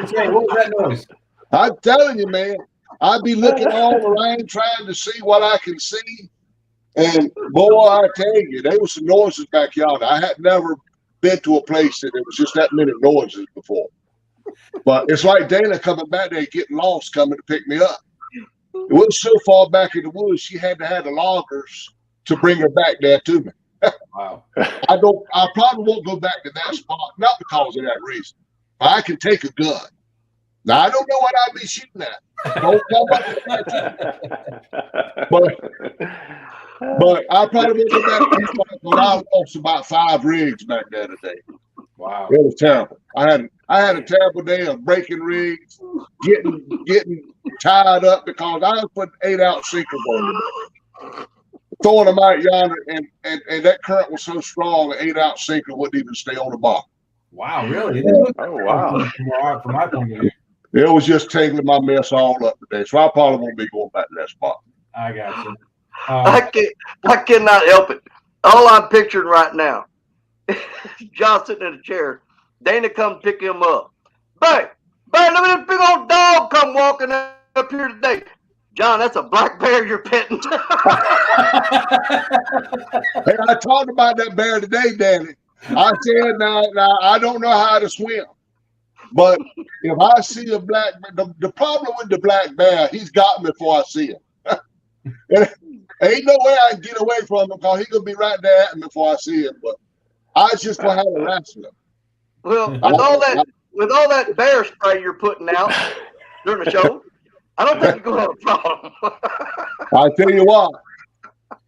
say, what was that noise? I'm telling you, man, I'd be looking all around trying to see what I can see. And, boy, I tell you, there was some noises back yonder. I had never been to a place that there was just that many noises before. But it's like Dana coming back there, getting lost, coming to pick me up. It was so far back in the woods, she had to have the loggers to bring her back there to me. Wow. I probably won't go back to that spot, not because of that reason. But I can take a gun. Now, I don't know what I'd be shooting at. Don't come up with that. But I probably won't go back to that spot, but I lost about 5 rigs back there today. Wow. It was terrible. I had a terrible day of breaking rigs, getting tied up because I was putting 8-ounce sinkers on them, throwing them out yonder, and that current was so strong, an 8-ounce sinker wouldn't even stay on the bottom. Wow, really? Oh, wow. From my point of view. It was just tangling my mess all up today, so I probably won't be going back to that spot. I got you. I cannot help it. All I'm picturing right now, John sitting in a chair. Dana come pick him up. Babe, look at this big old dog come walking up here today. John, that's a black bear you're petting. Hey, I talked about that bear today, Danny. I said, now I don't know how to swim, but if I see a black bear, the problem with the black bear, he's got me before I see him. Ain't no way I can get away from him because he's gonna be right there at me before I see him. But I just gonna have to wrestle him. Well, with all with all that bear spray you're putting out during the show, I don't think you're going to have a problem. I tell you what,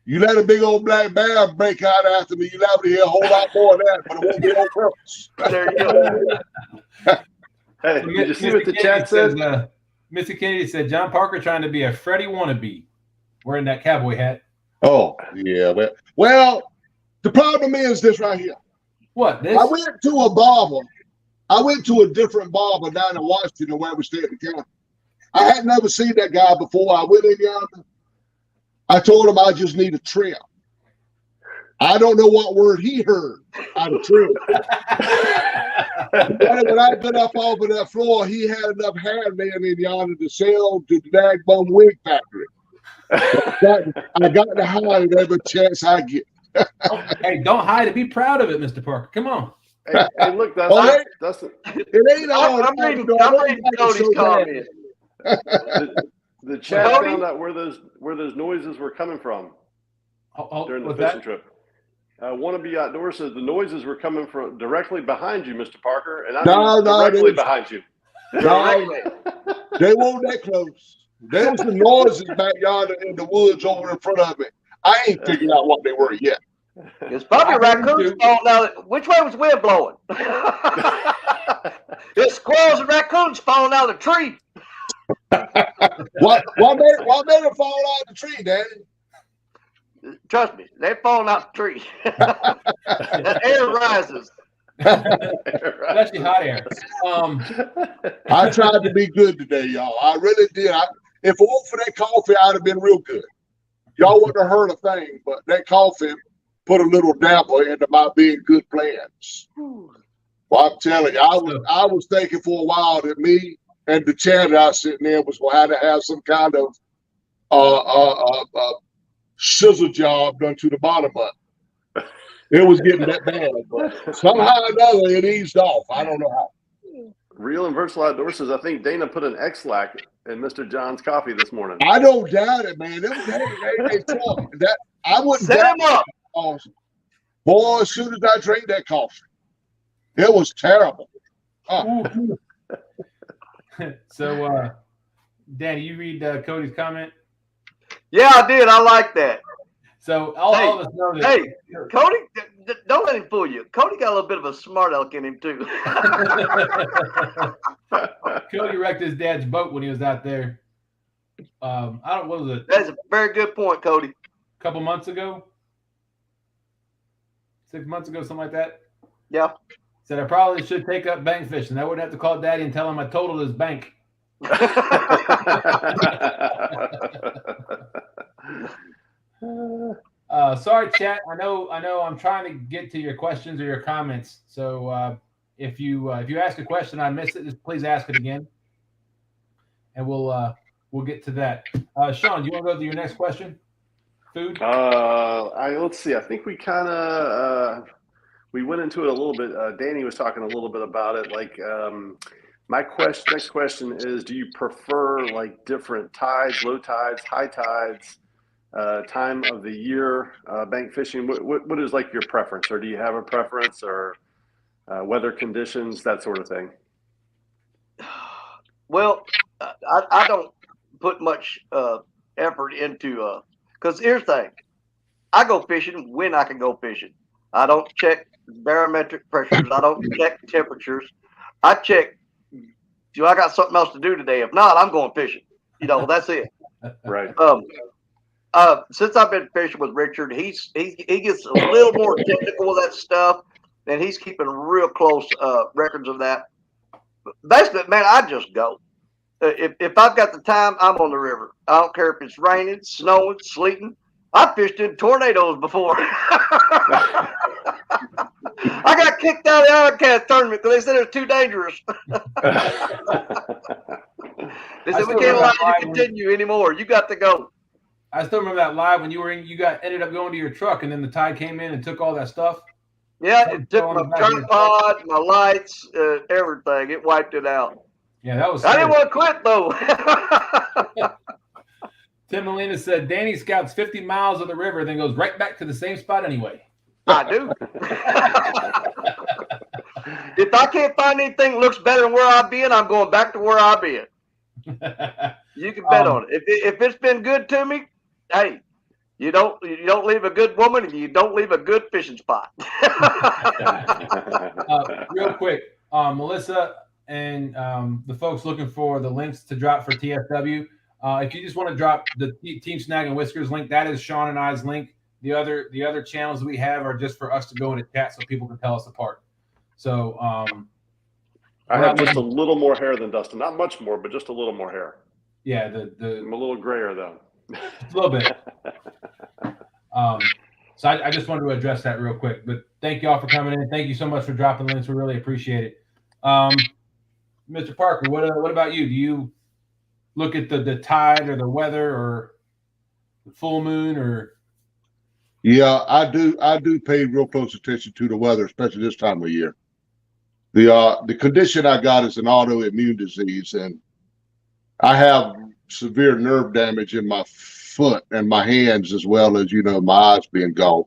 you let a big old black bear break out after me, you'll have to hear a whole lot more of that, but it won't be on purpose. There you go. Hey, did you see what the chat said? Mr. Kennedy said John Parker trying to be a Freddie wannabe, wearing that cowboy hat. Oh, yeah. Well, the problem is this right here. What? This? I went to a barber. I went to a different barber down in Washington where we stayed in the county. I had never seen that guy before. I went in yonder. I told him I just need a trim. I don't know what word he heard out of trim. When I got up off of that floor, he had enough hair laying in yonder to sell to the dagbum wig factory. I got to hide it every chance I get. Hey, don't hide it. Be proud of it, Mr. Parker. Come on. Hey, look, that's it ain't all. I'm reading Cody's comment. The chat found out where those noises were coming from during the fishing trip. Wannabe Outdoors says the noises were coming from directly behind you, Mr. Parker, and I mean directly behind you. No, they weren't that close. There was some noises back yonder in the woods over in front of me. I ain't figured out what they were yet. It's probably raccoons falling out. Which way was the wind blowing? There's squirrels and raccoons falling out of the tree. What made them fall out of the tree, Daddy? Trust me, they're falling out the tree. The air rises. Especially hot air. I tried to be good today, y'all. I really did. If it weren't for that coffee, I'd have been real good. Y'all wouldn't have heard a thing, but that coffee put a little damper into my being good plans. Well, I'm telling you, I was thinking for a while that me and the chair that I was sitting in was going to have some kind of scissor job done to the bottom of it. It was getting that bad, but somehow or another it eased off. I don't know how. Real and Versatile Outdoors says, I think Dana put an X-Lac in Mr. John's coffee this morning. I don't doubt it, man. It was that I wouldn't Set him up. Awesome. Boy, as soon as I drank that coffee, it was terrible. So, Danny, you read Cody's comment? Yeah, I did. I like that. So all of us know that. Hey, Cody, don't let him fool you. Cody got a little bit of a smart aleck in him too. Cody wrecked his dad's boat when he was out there. What was it? That's a very good point, Cody. A couple months ago, 6 months ago, something like that. Yeah. Said I probably should take up bank fishing. I wouldn't have to call Daddy and tell him I totaled his bank. Sorry, chat. I know. I'm trying to get to your questions or your comments. So if you ask a question, I missed it, just please ask it again, and we'll get to that. Sean, do you want to go to your next question? Food. Let's see. I think we kind of we went into it a little bit. Danny was talking a little bit about it. Like my next question is: do you prefer like different tides, low tides, high tides? Time of the year, bank fishing, what is like your preference, or do you have a preference, or weather conditions, that sort of thing? Well, I don't put much effort into because here's the thing, I go fishing when I can go fishing. I don't check barometric pressures. I don't check temperatures. I check, do I got something else to do today? If not, I'm going fishing. That's it. Right. Since I've been fishing with Richard, he gets a little more technical with that stuff, and he's keeping real close records of that. Basically, man, I just go. If I've got the time, I'm on the river. I don't care if it's raining, snowing, sleeting. I fished in tornadoes before. I got kicked out of the Iron Cast tournament because they said it was too dangerous. They said we can't allow you to continue anymore. You got to go. I still remember that live when you ended up going to your truck, and then the tide came in and took all that stuff. Yeah, it took my tripod, my lights, everything. It wiped it out. Yeah, that was. I didn't want to quit though. Tim Molina said Danny scouts 50 miles of the river, then goes right back to the same spot anyway. I do. If I can't find anything that looks better than where I've been, I'm going back to where I've been. You can bet on it. If it's been good to me, hey, you don't leave a good woman and you don't leave a good fishing spot. Real quick, Melissa and the folks looking for the links to drop for TSW. If you just want to drop the Team Snag and Whiskers link, that is Sean and I's link. The other channels we have are just for us to go into chat so people can tell us apart. So I have just a little more hair than Dustin. Not much more, but just a little more hair. Yeah, I'm a little grayer though. A little bit. So I just wanted to address that real quick. But thank you all for coming in. Thank you so much for dropping links. We really appreciate it. Mr. Parker, what about you? Do you look at the tide or the weather or the full moon or? Yeah, I do pay real close attention to the weather, especially this time of year. The condition I got is an autoimmune disease, and I have severe nerve damage in my foot and my hands, as well as my eyes being gone.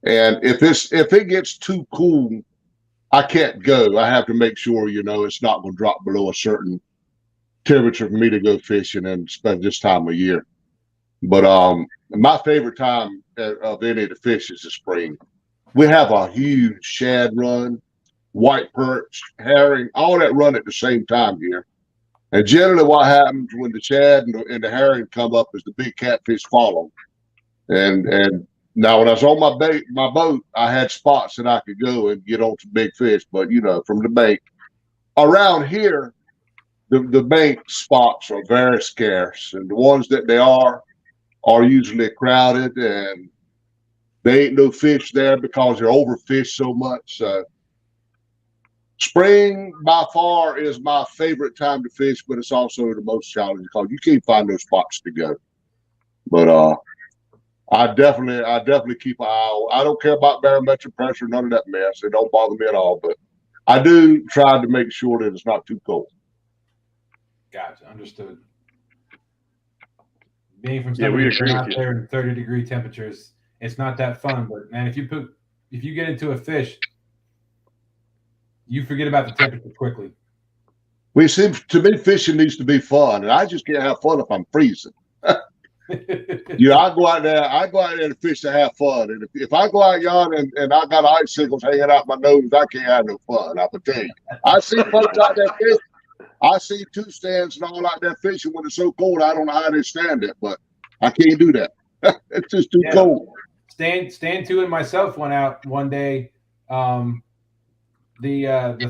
And if it gets too cool, I can't go. I have to make sure it's not going to drop below a certain temperature for me to go fishing and spend this time of year. But my favorite time of any of the fish is the spring. We have a huge shad run, white perch, herring, all that run at the same time here. And generally what happens when the shad and the herring come up is the big catfish follow. And now when I was on my boat, I had spots that I could go and get on some big fish. But from the bank around here, the bank spots are very scarce, and the ones that they are usually crowded, and there ain't no fish there because they're overfished so much. Spring by far is my favorite time to fish, but it's also the most challenging because you can't find those spots to go. But I definitely keep an eye out. I don't care about barometric pressure, none of that mess. It don't bother me at all. But I do try to make sure that it's not too cold. Gotcha, understood. Being from somebody who's out there in 30-degree temperatures, it's not that fun. But man, if you get into a fish, you forget about the temperature quickly. We seem to me fishing needs to be fun, and I just can't have fun if I'm freezing. I go out there to fish to have fun, and if I go out yonder and I got icicles hanging out my nose, I can't have no fun. I can tell you. I see folks out there fishing. I see two stands and all out there fishing when it's so cold. I don't know how they stand it, but I can't do that. It's just too cold. Stan two and myself went out one day. The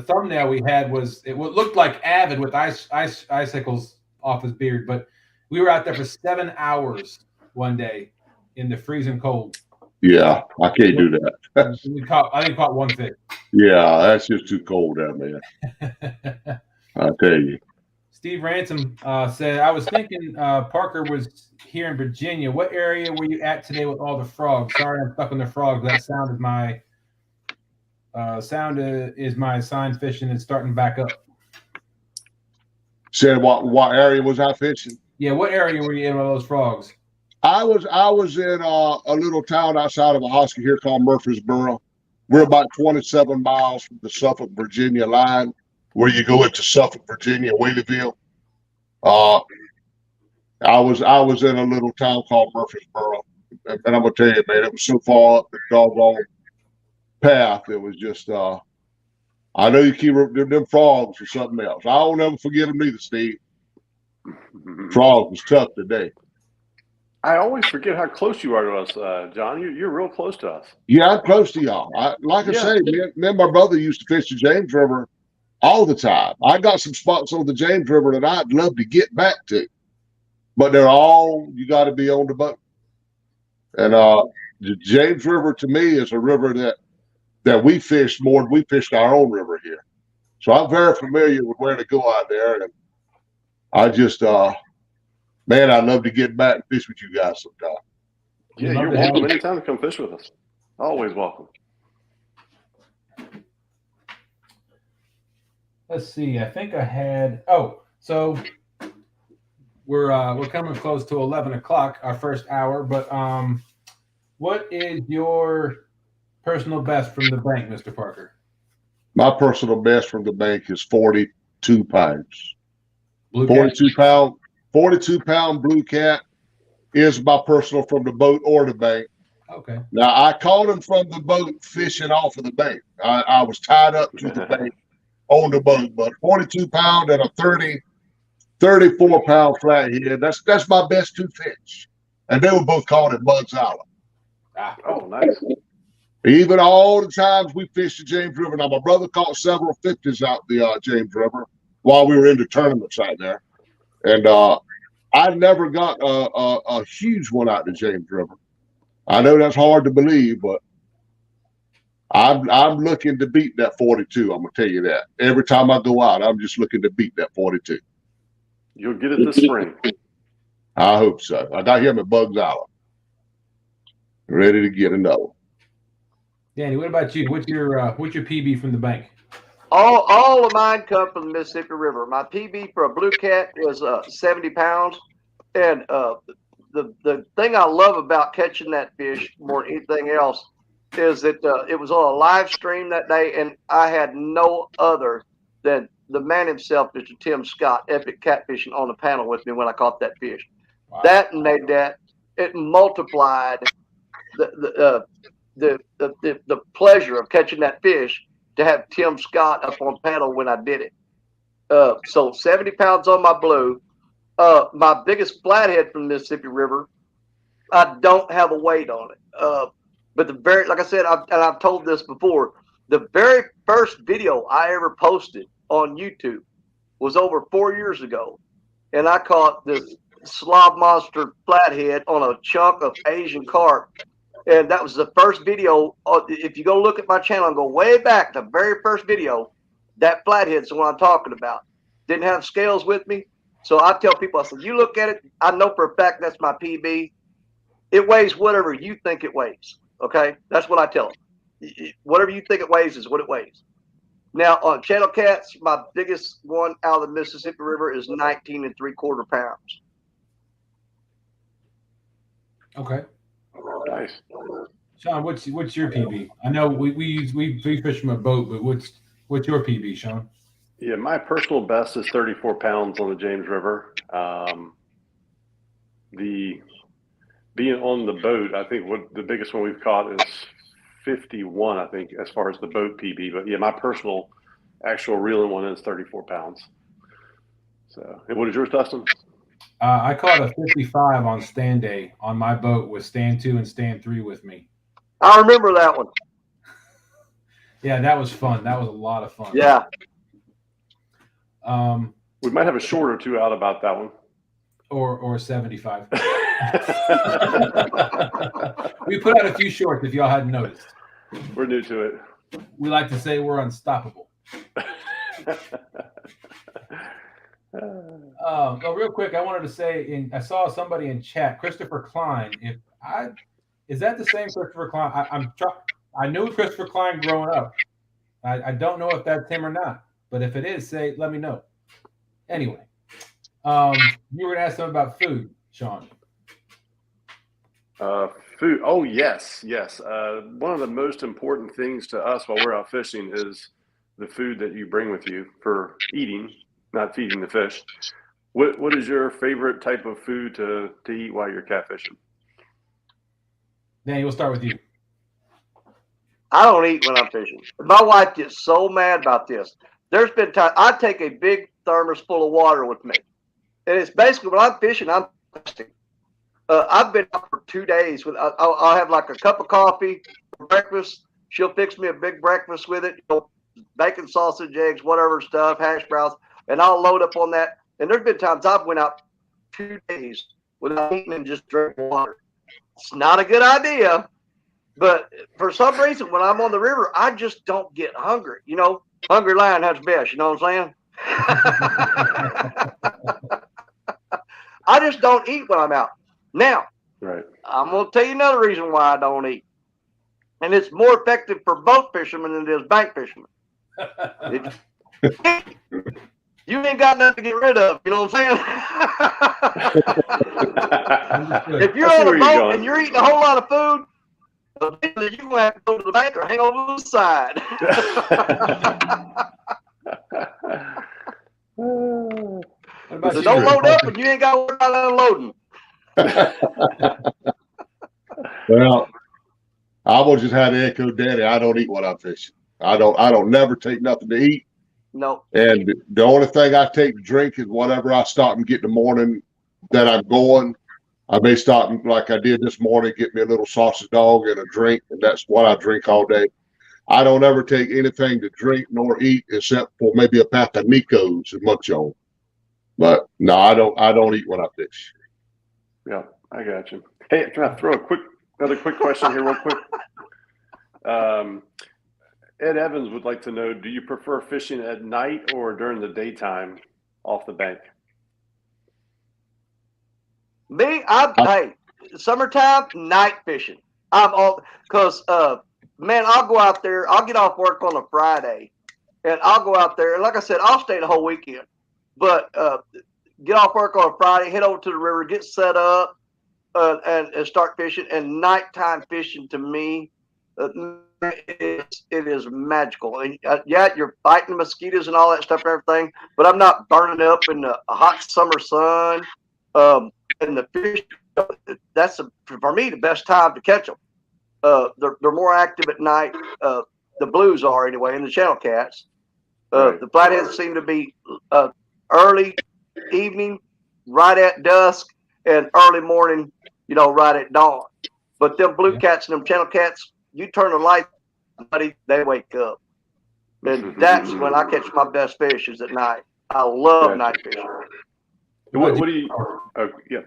thumbnail we had was it looked like Avid with icicles off his beard, but we were out there for 7 hours one day in the freezing cold. Yeah, I can't do that. I think caught one fish. Yeah, that's just too cold out there. I tell you. Steve Ransom said, I was thinking Parker was here in Virginia. What area were you at today with all the frogs? Sorry, I'm stuck on the frogs. That sound is my sign fishing and starting back up. Said what area was I fishing? Yeah, what area were you in with those frogs? I was in a little town outside of Ahoskie here called Murfreesboro. We're about 27 miles from the Suffolk, Virginia line, where you go into Suffolk, Virginia, Whaleyville. I was in a little town called Murfreesboro, and I'm gonna tell you, man, it was so far up the doggone path. It was just I know you keep them frogs or something else. I won't ever forget them either, Steve. Frogs was tough today. I always forget how close you are to us, John. You're real close to us. Yeah, I'm close to y'all. I say, me and my brother used to fish the James River all the time. I got some spots on the James River that I'd love to get back to, but you got to be on the boat. And the James River to me is a river that we fished more than we fished our own river here. So I'm very familiar with where to go out there, and I just man, I'd love to get back and fish with you guys sometime. Yeah, you're welcome anytime to come fish with us. Always welcome. Let's see. I think I had. So we're coming close to 11 o'clock, our first hour. But what is your personal best from the bank, Mr. Parker? My personal best from the bank is 42 pounds. Blue cat? 42 pound blue cat is my personal from the boat or the bank. Okay. Now I caught him from the boat fishing off of the bank. I was tied up to the bank on the boat, but 42 pound and a 34 pound flathead. That's my best two fish. And they were both caught at Bugs Island. Ah, Oh, nice. Even all the times we fished the James River. Now my brother caught several 50s out the James River while we were in the tournaments out there. And I never got a huge one out the James River. I know that's hard to believe, but I'm looking to beat that 42. I'm gonna tell you that. Every time I go out, I'm just looking to beat that 42. You'll get it this spring. I hope so. I got him at Bugs Island, ready to get another one. Danny, what about you? What's your PB from the bank? All of mine come from the Mississippi River. My PB for a blue cat is 70 pounds. And the thing I love about catching that fish more than anything else is that it was on a live stream that day, and I had no other than the man himself, Mr. Tim Scott, Epic Catfishing, on the panel with me when I caught that fish. Wow. That made that, it multiplied the pleasure of catching that fish to have Tim Scott up on panel when I did it. So 70 pounds on my blue. My biggest flathead from the Mississippi River, I don't have a weight on it. But like I said, I've told this before, the very first video I ever posted on YouTube was over 4 years ago. And I caught this slob monster flathead on a chunk of Asian carp. And that was the first video. If you go look at my channel and go way back, the very first video, that flathead's the one I'm talking about. Didn't have scales with me. So I tell people, I said, you look at it, I know for a fact that's my PB. It weighs whatever you think it weighs. Okay? That's what I tell them. Whatever you think it weighs is what it weighs. Now, on channel cats, my biggest one out of the Mississippi River is 19 3/4 pounds. Okay. Nice. Sean, what's your PB? I know we fish from a boat, but what's your PB, Sean? Yeah, my personal best is 34 pounds on the James River. Being on the boat, I think what the biggest one we've caught is 51, I think, as far as the boat PB. But yeah, my personal actual reeling one is 34 pounds. So, and what is yours, Dustin? I caught a 55 on stand day on my boat with stand 2 and stand 3 with me. I remember that one. Yeah, that was fun. That was a lot of fun. Yeah. We might have a short or two out about that one. Or 75. We put out a few shorts if y'all hadn't noticed. We're new to it. We like to say we're unstoppable. Real quick, I wanted to say, I saw somebody in chat, Christopher Klein. Is that the same Christopher Klein? I knew Christopher Klein growing up. I don't know if that's him or not, but if it is, let me know. Anyway, you were gonna ask something about food, Sean. Food. Oh, yes. One of the most important things to us while we're out fishing is the food that you bring with you for eating, not feeding the fish. What is your favorite type of food to eat while you're catfishing? Danny, we'll start with you. I don't eat when I'm fishing. My wife gets so mad about this. There's been times I take a big thermos full of water with me. And it's basically when I'm fishing, I'm fasting. I've been out for 2 days. I'll have like a cup of coffee for breakfast. She'll fix me a big breakfast with it. Bacon, sausage, eggs, whatever stuff, hash browns. And I'll load up on that. And there's been times I've went out 2 days without eating and just drinking water. It's not a good idea. But for some reason, when I'm on the river, I just don't get hungry. Hungry lion has best. You know what I'm saying? I just don't eat when I'm out. Now, right. I'm going to tell you another reason why I don't eat. And it's more effective for boat fishermen than it is bank fishermen. You ain't got nothing to get rid of. You know what I'm saying? If you're on a boat and you're eating a whole lot of food, Eventually, you're gonna have to go to the bank or hang over the side. What about So you, don't Rick? load up, and you ain't got to worry about unloading. Well, I will just have to echo Daddy. I don't eat when I'm fishing. I don't never take nothing to eat. No. And the only thing I take to drink is whatever I stop and get in the morning that I'm going. I may stop and, like I did this morning, get me a little sausage dog and a drink, and that's what I drink all day. I don't ever take anything to drink nor eat except for maybe a pack of Nico's and munch on. But no, I don't eat when I fish. Yeah, I got you. Hey, can I throw another quick question here real quick? Ed Evans would like to know, do you prefer fishing at night or during the daytime off the bank? Me, hey, summertime, night fishing. I'm all, because, man, I'll go out there, I'll get off work on a Friday, and I'll go out there, and like I said, I'll stay the whole weekend. But get off work on a Friday, head over to the river, get set up, and start fishing. And nighttime fishing, to me, it is magical. And yeah, you're fighting mosquitoes and all that stuff and everything, but I'm not burning up in the hot summer sun. And the fish, that's for me the best time to catch them. They're more active at night. The blues are anyway, and the channel cats. Right. The flatheads seem to be early evening, right at dusk, and early morning, right at dawn. But them blue cats and them channel cats, you turn the light, buddy, they wake up. And that's when I catch my best fish, is at night. I love night fishing. What do you? Yeah.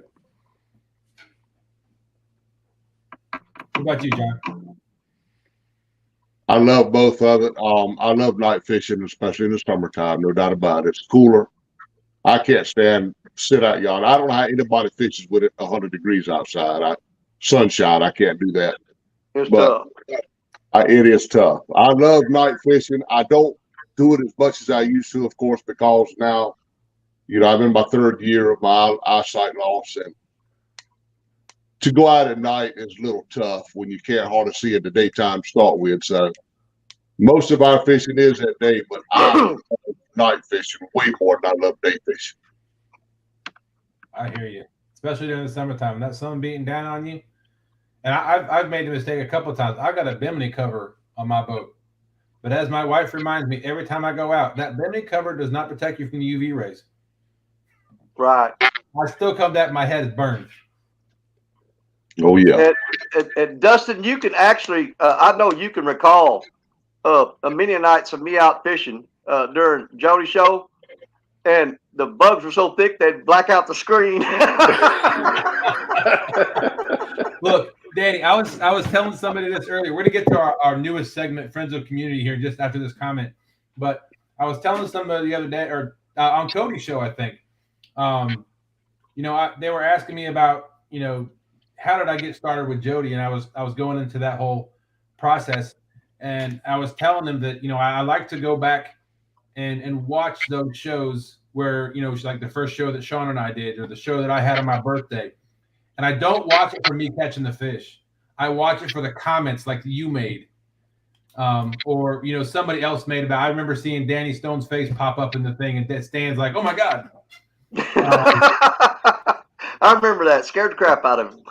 What about you, John? I love both of it. I love night fishing, especially in the summertime. No doubt about it. It's cooler. I can't sit out yonder. I don't know how anybody fishes with it 100 degrees outside. Sunshine, I can't do that. It's But tough. it is tough. I love night fishing. I don't do it as much as I used to, of course, because now, I'm in my third year of my eyesight loss, and to go out at night is a little tough when you can't hardly see in the daytime to start with. So most of our fishing is at day, but I love night fishing way more than I love day fishing. I hear you, especially during the summertime. That sun beating down on you. And I've made the mistake a couple of times. I've got a bimini cover on my boat. But as my wife reminds me every time I go out, that bimini cover does not protect you from the UV rays. Right. I still come back, my head is burned. Oh, yeah. And Dustin, you can actually, I know you can recall many nights of me out fishing during Jody's show, and the bugs were so thick they'd black out the screen. Look, Danny, I was telling somebody this earlier. We're gonna get to our newest segment, Friends of Community, here just after this comment. But I was telling somebody the other day, or on Cody's show, I think. They were asking me about, how did I get started with Jody, and I was going into that whole process, and I was telling them that I like to go back and watch those shows where like the first show that Sean and I did, or the show that I had on my birthday. And I don't watch it for me catching the fish. I watch it for the comments like you made, or somebody else made about. I remember seeing Danny Stone's face pop up in the thing, and Stan's like, "Oh my god!" I remember that. Scared the crap out of him.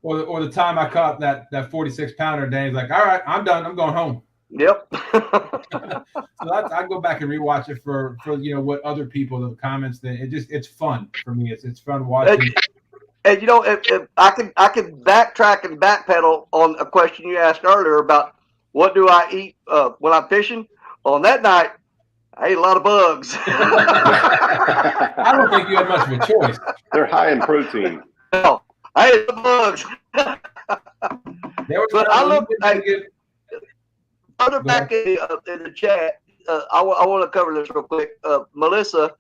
or the time I caught that 46 pounder, Danny's like, "All right, I'm done. I'm going home." Yep. So I go back and rewatch it for what other people, the comments, that it's fun for me. It's fun watching. And if I can backtrack and backpedal on a question you asked earlier about what do I eat when I'm fishing. On that night, I ate a lot of bugs. I don't think you had much of a choice. They're high in protein. No, I ate the bugs. But I look. Further back in the chat, I want to cover this real quick. Melissa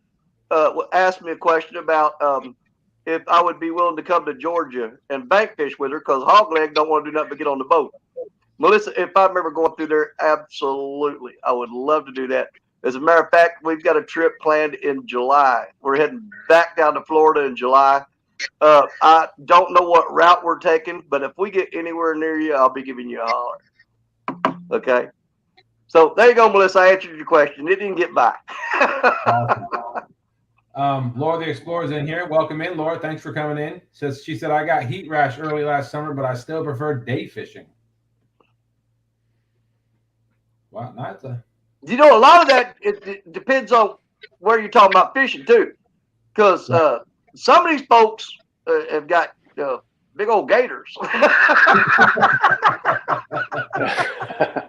asked me a question about if I would be willing to come to Georgia and bank fish with her, because Hogleg don't want to do nothing but get on the boat. Melissa, if I remember going through there, absolutely, I would love to do that. As a matter of fact, we've got a trip planned in July. We're heading back down to Florida in July. I don't know what route we're taking, but if we get anywhere near you, I'll be giving you a holler. Okay. So there you go, Melissa. I answered your question. It didn't get by. Awesome. Laura the Explorer's in here. Welcome in, Laura. Thanks for coming in. She said I got heat rash early last summer, but I still prefer day fishing. Wow, nice. You know, a lot of that it depends on where you're talking about fishing too, because some of these folks have got big old gators.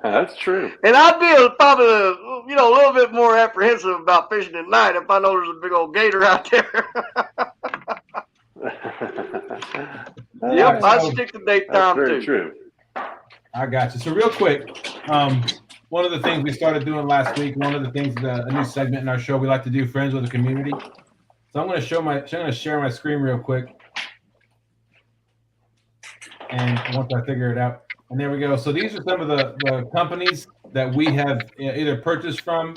That's true. And I'd be probably a little bit more apprehensive about fishing at night if I know there's a big old gator out there. Yep, I stick to daytime too. Very true. I got you. So real quick, one of the things we started doing last week, one of the things, a new segment in our show, we like to do Friends with the Community. So I'm going to share my screen real quick. And once I figure it out, and there we go. So these are some of the companies that we have either purchased from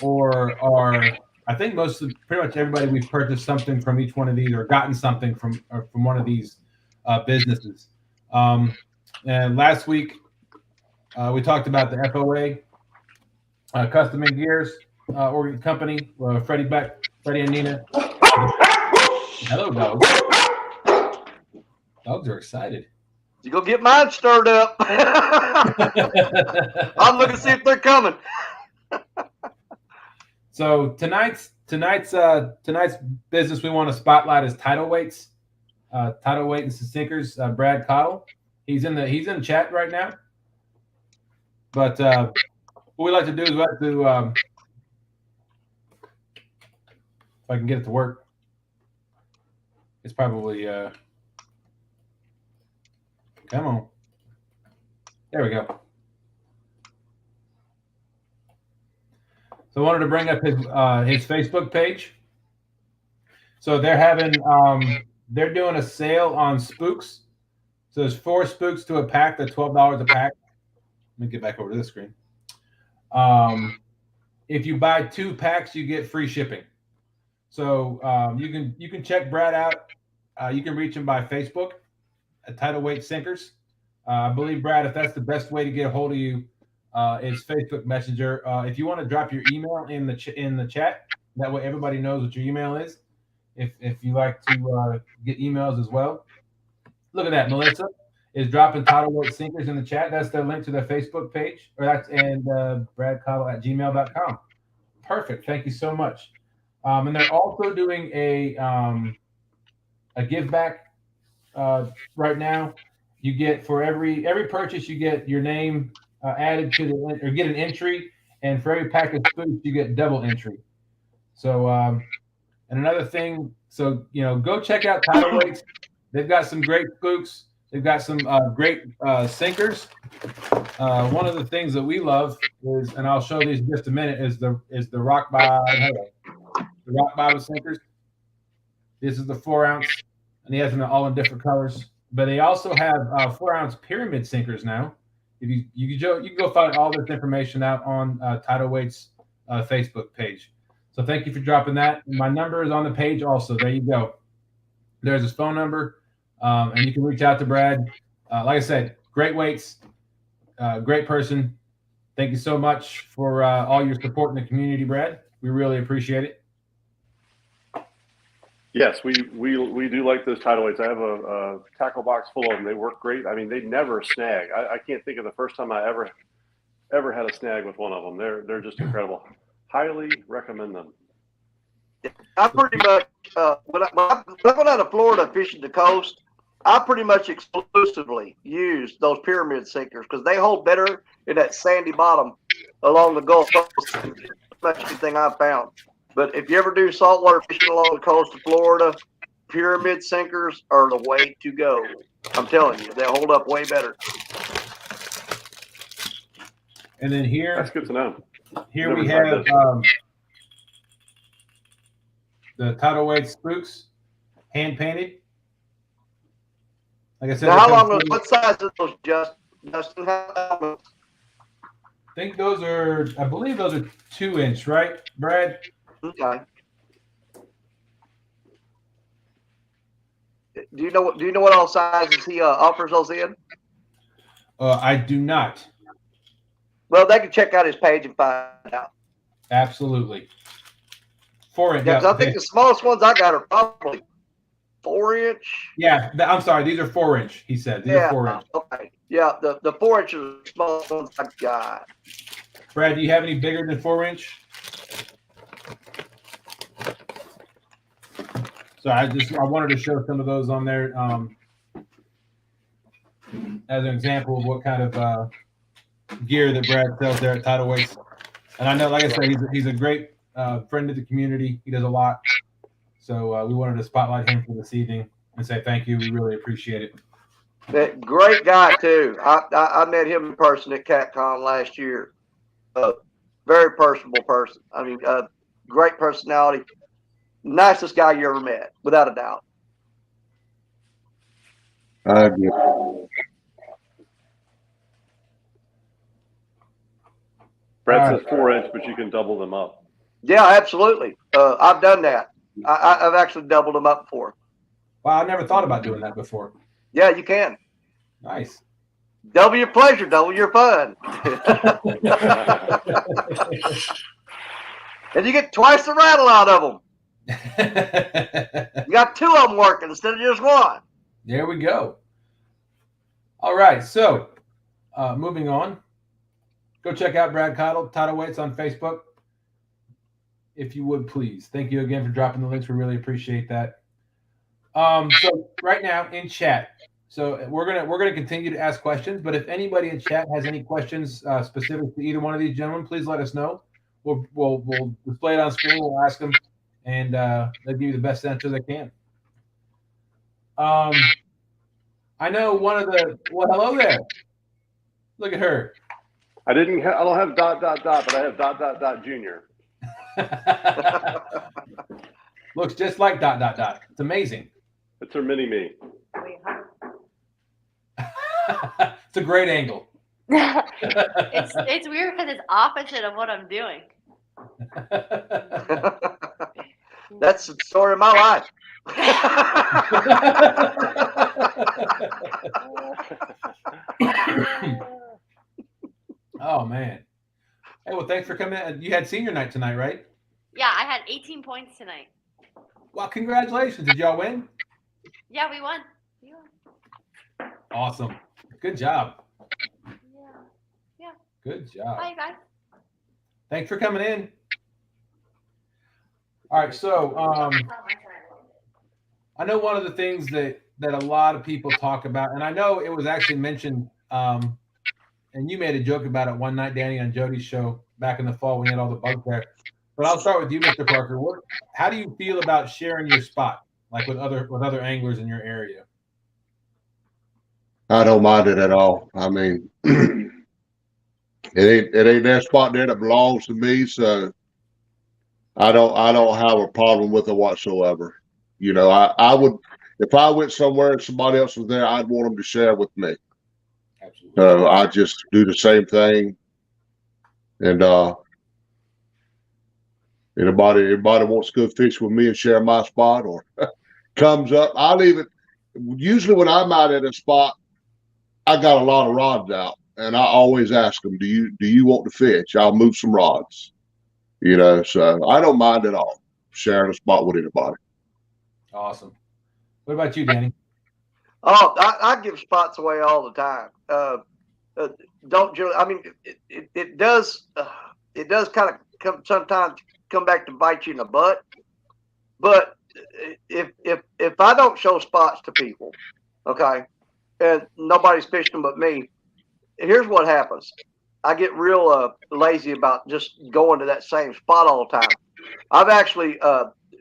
or are, I think pretty much everybody we've purchased something from each one of these or gotten something from one of these businesses. And last week, we talked about the FOA, Custom and Gears company, Freddie and Nina. Hello, dogs. Dogs are excited. You go get mine stirred up. I'm looking to see if they're coming. So tonight's business we want to spotlight is Tidal Weights, Tidal Weight and Sinkers. Brad Cottle, he's in chat right now. But what we like to do is we like to, if I can get it to work, it's probably, come on. There we go. So I wanted to bring up his Facebook page. So they're having, they're doing a sale on spooks. So there's 4 spooks to a pack. They're $12 a pack. Let me get back over to this screen. If you buy 2 packs, you get free shipping. So you can check Brad out. You can reach him by Facebook at Tidal Weight Sinkers. I believe, Brad, if that's the best way to get a hold of you, is Facebook Messenger. If you want to drop your email in the chat, that way everybody knows what your email is. If you like to get emails as well. Look at that, Melissa is dropping Tidal Weight Sinkers in the chat. That's the link to their Facebook page, and bradcottle@gmail.com. Perfect. Thank you so much. And they're also doing a give back right now. You get for every purchase, you get your name added to or get an entry, and for every pack of spooks, you get double entry. So, and another thing, so go check out Tidal Weights. They've got some great spooks. They've got some great sinkers. One of the things that we love is, and I'll show these in just a minute, is the rock bottom sinkers. This is the 4-ounce, and he has them all in different colors. But they also have 4-ounce pyramid sinkers now. If you can go find all this information out on Tidal Weights Facebook page. So thank you for dropping that. My number is on the page also. There you go. There's his phone number. And you can reach out to Brad. Like I said, great weights, great person. Thank you so much for all your support in the community, Brad. We really appreciate it. Yes, we do like those Tidal Weights. I have a tackle box full of them. They work great. I mean, they never snag. I can't think of the first time I ever had a snag with one of them. They're just incredible. Highly recommend them. I pretty much when I went out of Florida fishing the coast, I pretty much exclusively use those pyramid sinkers because they hold better in that sandy bottom along the Gulf Coast. That's the thing I've found. But if you ever do saltwater fishing along the coast of Florida, pyramid sinkers are the way to go. I'm telling you, they hold up way better. And then here, that's good to know. Here we have the Tidal Weight spooks, hand painted. Like I said, now, how long? What size are those, Justin? I think those are. I believe those are 2-inch, right, Brad? Okay. Do you know what all sizes he offers those in? I do not. Well, they can check out his page and find out. Absolutely. 4-inch. Yeah, because I think the smallest ones I got are probably 4-inch. Yeah, I'm sorry. These are 4-inch. He said these are 4-inch. Okay. Yeah, the 4-inch is the smallest ones I got. Brad, do you have any bigger than 4-inch? So I wanted to show some of those on there as an example of what kind of gear that Brad sells there at Tidal Weights. And I know, like I said, he's a great friend of the community. He does a lot. So we wanted to spotlight him for this evening and say thank you. We really appreciate it. Great guy too. I met him in person at CatCon last year. Very personable person. I mean, great personality. Nicest guy you ever met, without a doubt. I agree. Brad says 4-inch, but you can double them up. Yeah, absolutely. I've done that. I've actually doubled them up before. Wow, I never thought about doing that before. Yeah, you can. Nice. Double your pleasure, double your fun. And you get twice the rattle out of them. You got 2 of them working instead of just 1. There we go. All right, so moving on. Go check out Brad Tidal Weights on Facebook, if you would please. Thank you again for dropping the links. We really appreciate that. So right now in chat, so we're gonna continue to ask questions. But if anybody in chat has any questions specific to either one of these gentlemen, please let us know. We'll display it on screen. We'll ask them, and they'll give you the best answer they can. I know one of the. Well, hello there. Look at her. I don't have ... but I have ... junior. Looks just like ... It's amazing. It's her mini me. It's a great angle. It's weird because it's opposite of what I'm doing. That's the story of my life. Oh man. Hey, well, thanks for coming in. You had senior night tonight, right? Yeah, I had 18 points tonight. Well, congratulations. Did y'all win? Yeah, we won. Awesome. Good job. Yeah. Good job. Bye, guys. Thanks for coming in. All right, so I know one of the things that a lot of people talk about, and I know it was actually mentioned, and you made a joke about it one night, Danny, on Jody's show back in the fall when we had all the bugs there. But I'll start with you, Mr. Parker. How do you feel about sharing your spot, like with other anglers in your area? I don't mind it at all. I mean, it ain't that spot there that belongs to me, so I don't have a problem with it whatsoever. You know, I would, if I went somewhere and somebody else was there, I'd want them to share with me. Absolutely. So I just do the same thing. And anybody wants to go fish with me and share my spot or comes up, I'll even, usually when I'm out at a spot, I got a lot of rods out, and I always ask them, do you want to fish? I'll move some rods. You know, so I don't mind at all sharing a spot with anybody. Awesome. What about you, Danny? Oh, I give spots away all the time. Don't you? I mean, it does kind of sometimes come back to bite you in the butt. But if I don't show spots to people, okay, and nobody's fishing them but me, here's what happens. I get real lazy about just going to that same spot all the time. I've actually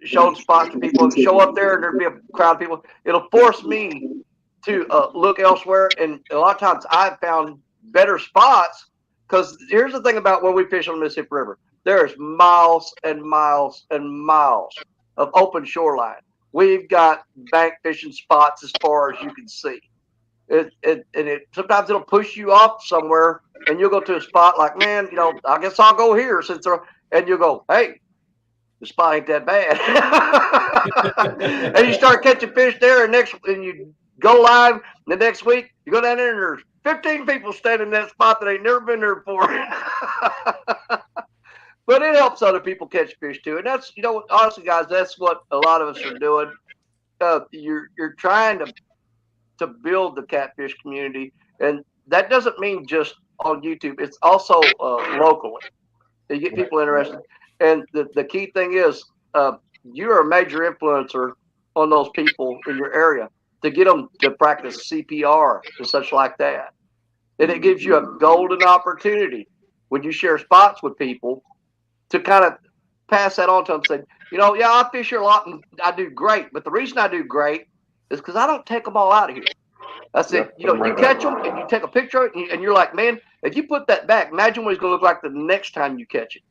shown spots to people and show up there and there'd be a crowd of people. It'll force me to look elsewhere. And a lot of times I've found better spots because here's the thing about when we fish on the Mississippi River. There's miles and miles and miles of open shoreline. We've got bank fishing spots as far as you can see. Sometimes it'll push you off somewhere and you'll go to a spot like, man, you know, I guess I'll go here and you'll go, hey, the spot ain't that bad. And you start catching fish there, and you go live the next week, you go down there and there's 15 people standing in that spot that ain't never been there before. But it helps other people catch fish too. And that's, honestly, guys, that's what a lot of us are doing. You're trying to build the catfish community, and that doesn't mean just on YouTube. It's also locally. You get people interested, and the key thing is you're a major influencer on those people in your area to get them to practice CPR and such like that. And it gives you a golden opportunity when you share spots with people to kind of pass that on to them. Say, yeah, I fish here a lot and I do great, but the reason I do great is because I don't take them all out of here. I said, you catch them and you take a picture of it, and you're like, man, if you put that back, imagine what it's going to look like the next time you catch it.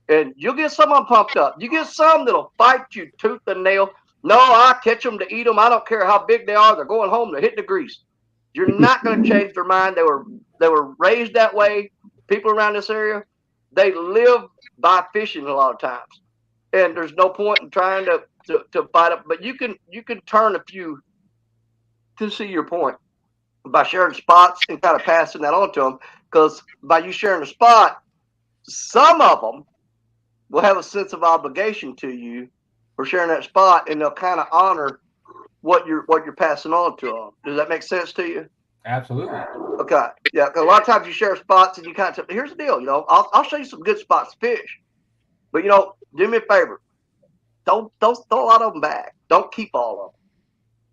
And you'll get some of them pumped up. You get some that'll fight you tooth and nail. No, I catch them to eat them. I don't care how big they are. They're going home. They're hitting the grease. You're not going to change their mind. They were raised that way. People around this area, they live by fishing a lot of times, and there's no point in trying to fight up. But you can turn a few, to see your point, by sharing spots and kind of passing that on to them. Because by you sharing a spot, some of them will have a sense of obligation to you for sharing that spot, and they'll kind of honor what you're passing on to them. Does that make sense to you? Absolutely. Okay. Yeah. 'Cause a lot of times you share spots and you kind of say, here's the deal. I'll show you some good spots to fish, but do me a favor. Don't throw a lot of them back. Don't keep all of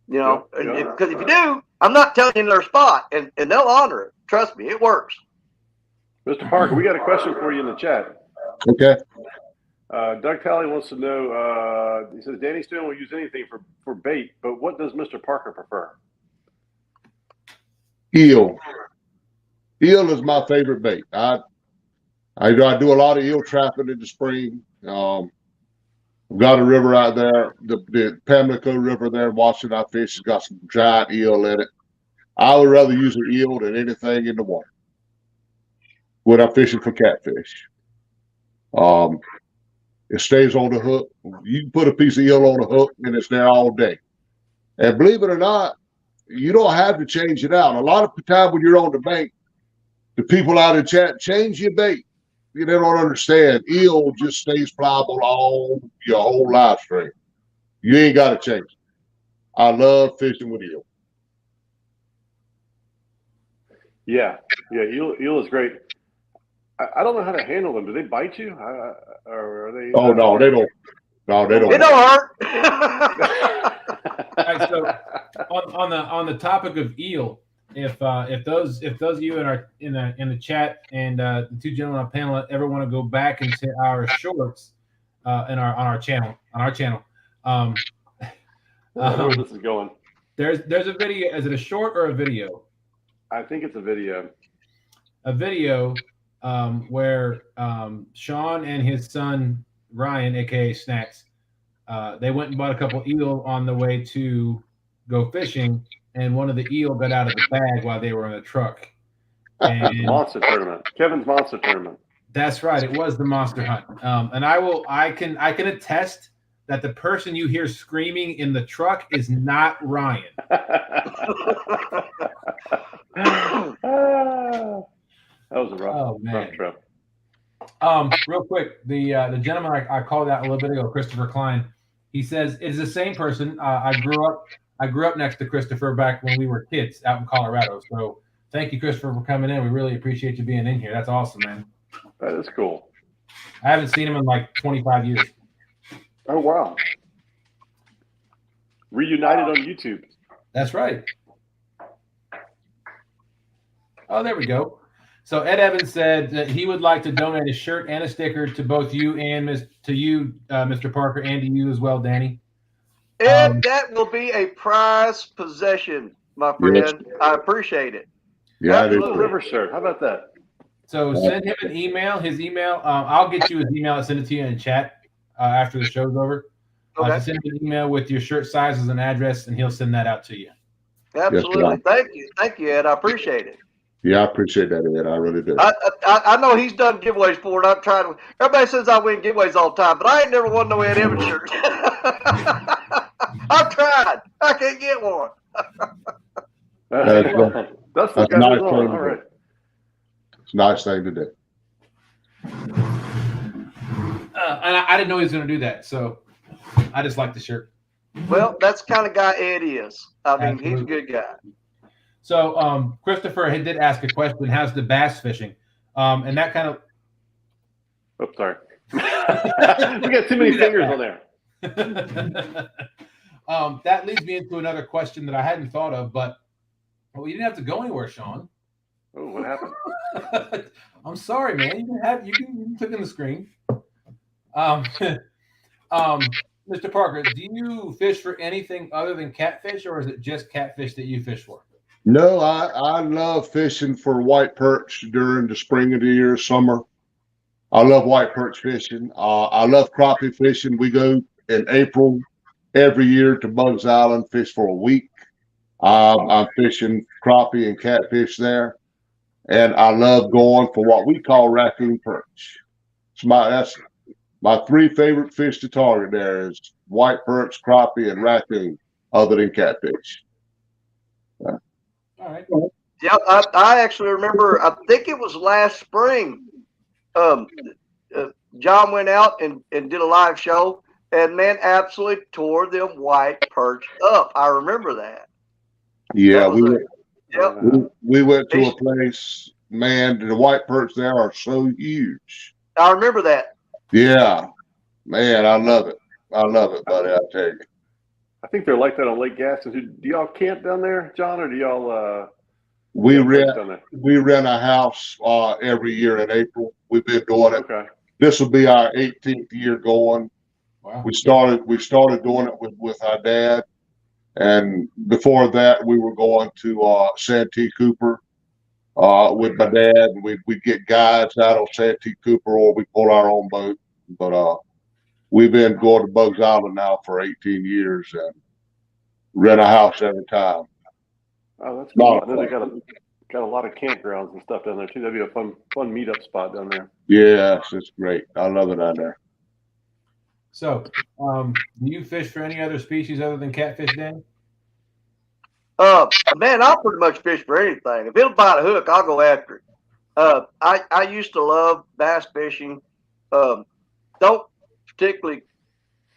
them. Because if you do, I'm not telling you their spot, and they'll honor it. Trust me, it works. Mr. Parker, we got a question for you in the chat. Okay. Doug Talley wants to know, he says, Danny Stone will use anything for bait, but what does Mr. Parker prefer? Eel. Eel is my favorite bait. I do a lot of eel trapping in the spring. We've got a river out there, the Pamlico River there in Washington. I fish. It's got some giant eel in it. I would rather use an eel than anything in the water when I'm fishing for catfish. It stays on the hook. You can put a piece of eel on the hook and it's there all day. And believe it or not, you don't have to change it out. A lot of the time when you're on the bank, the people out in chat, change your bait. They don't understand. Eel just stays pliable all your whole life stream. You ain't got to change it. I love fishing with eel. Yeah. Eel is great. I don't know how to handle them. Do they bite you? Or are they? Oh no, they don't. No, they don't. It don't hurt. All right, so on the topic of eel, if those of you in the chat and the two gentlemen on the panel ever want to go back into our shorts on our channel, I know where this is going. There's a video. Is it a short or a video? I think it's a video. A video where Sean and his son Ryan, aka Snacks, they went and bought a couple eel on the way to go fishing, and one of the eel got out of the bag while they were in the truck. And Monster tournament. Kevin's monster tournament. That's right. It was the monster hunt. And I can attest that the person you hear screaming in the truck is not Ryan. That was a rough trip. Real quick, the gentleman I called out a little bit ago, Christopher Klein, he says it's the same person. I grew up next to Christopher back when we were kids out in Colorado. So thank you, Christopher, for coming in. We really appreciate you being in here. That's awesome, man. That is cool. I haven't seen him in like 25 years. Oh wow! Reunited on YouTube. That's right. Oh, there we go. So Ed Evans said that he would like to donate a shirt and a sticker to both you and Mr. Parker, and to you as well, Danny. And that will be a prized possession, my friend. Yes. I appreciate it. Yeah, river shirt. How about that? So send him an email. His email. I'll get you his email and send it to you in chat after the show's over. Okay. Send him an email with your shirt sizes and address, and he'll send that out to you. Absolutely. Yes, Thank you, Ed. I appreciate it. Yeah, I appreciate that, Ed. I really do. I know he's done giveaways for it. I'm trying to. Everybody says I win giveaways all the time, but I ain't never won no Ed Evans shirt. I've tried. I can't get one. That's That's a what got nice us on. thing to All do. right. It's a nice thing to do. And I didn't know he was going to do that, so I just like the shirt. Well, that's the kind of guy Ed is. I mean, he's a Absolutely. good guy. So Christopher did ask a question: how's the bass fishing? And that kind of. Oops, sorry. We got too many fingers on there. That leads me into another question that I hadn't thought of, but you didn't have to go anywhere, Sean. Oh, what happened? I'm sorry, man. You can click on the screen. Mr. Parker, do you fish for anything other than catfish, or is it just catfish that you fish for? No, I love fishing for white perch during the spring of the year, summer. I love white perch fishing. I love crappie fishing. We go in April every year to Bugs Island, fish for a week. I'm fishing crappie and catfish there. And I love going for what we call raccoon perch. That's my three favorite fish to target there is white perch, crappie, and raccoon, other than catfish. All right. Yeah, I actually remember. I think it was last spring. John went out and did a live show, and man, absolutely tore them white perch up. I remember that. Yeah, Yep. we went to a place. Man, the white perch there are so huge. I remember that. Yeah, man, I love it. I love it, buddy. I tell you. I think they're like that on Lake Gaston. Do y'all camp down there, John, or do y'all? We down rent a house every year in April. We've been doing it. Okay. This will be our 18th year going. Wow. We started doing it with our dad, and before that we were going to Santee Cooper with my dad, and we'd get guides out on Santee Cooper, or we pull our own boat. But we've been going to Bugs Island now for 18 years and rent a house every time. Oh, that's cool. I know they got a lot of campgrounds and stuff down there too. That'd be a fun meetup spot down there. Yes, it's great. I love it down there. So, do you fish for any other species other than catfish, Dan? Man, I'll pretty much fish for anything. If it'll bite a hook, I'll go after it. I used to love bass fishing. Don't particularly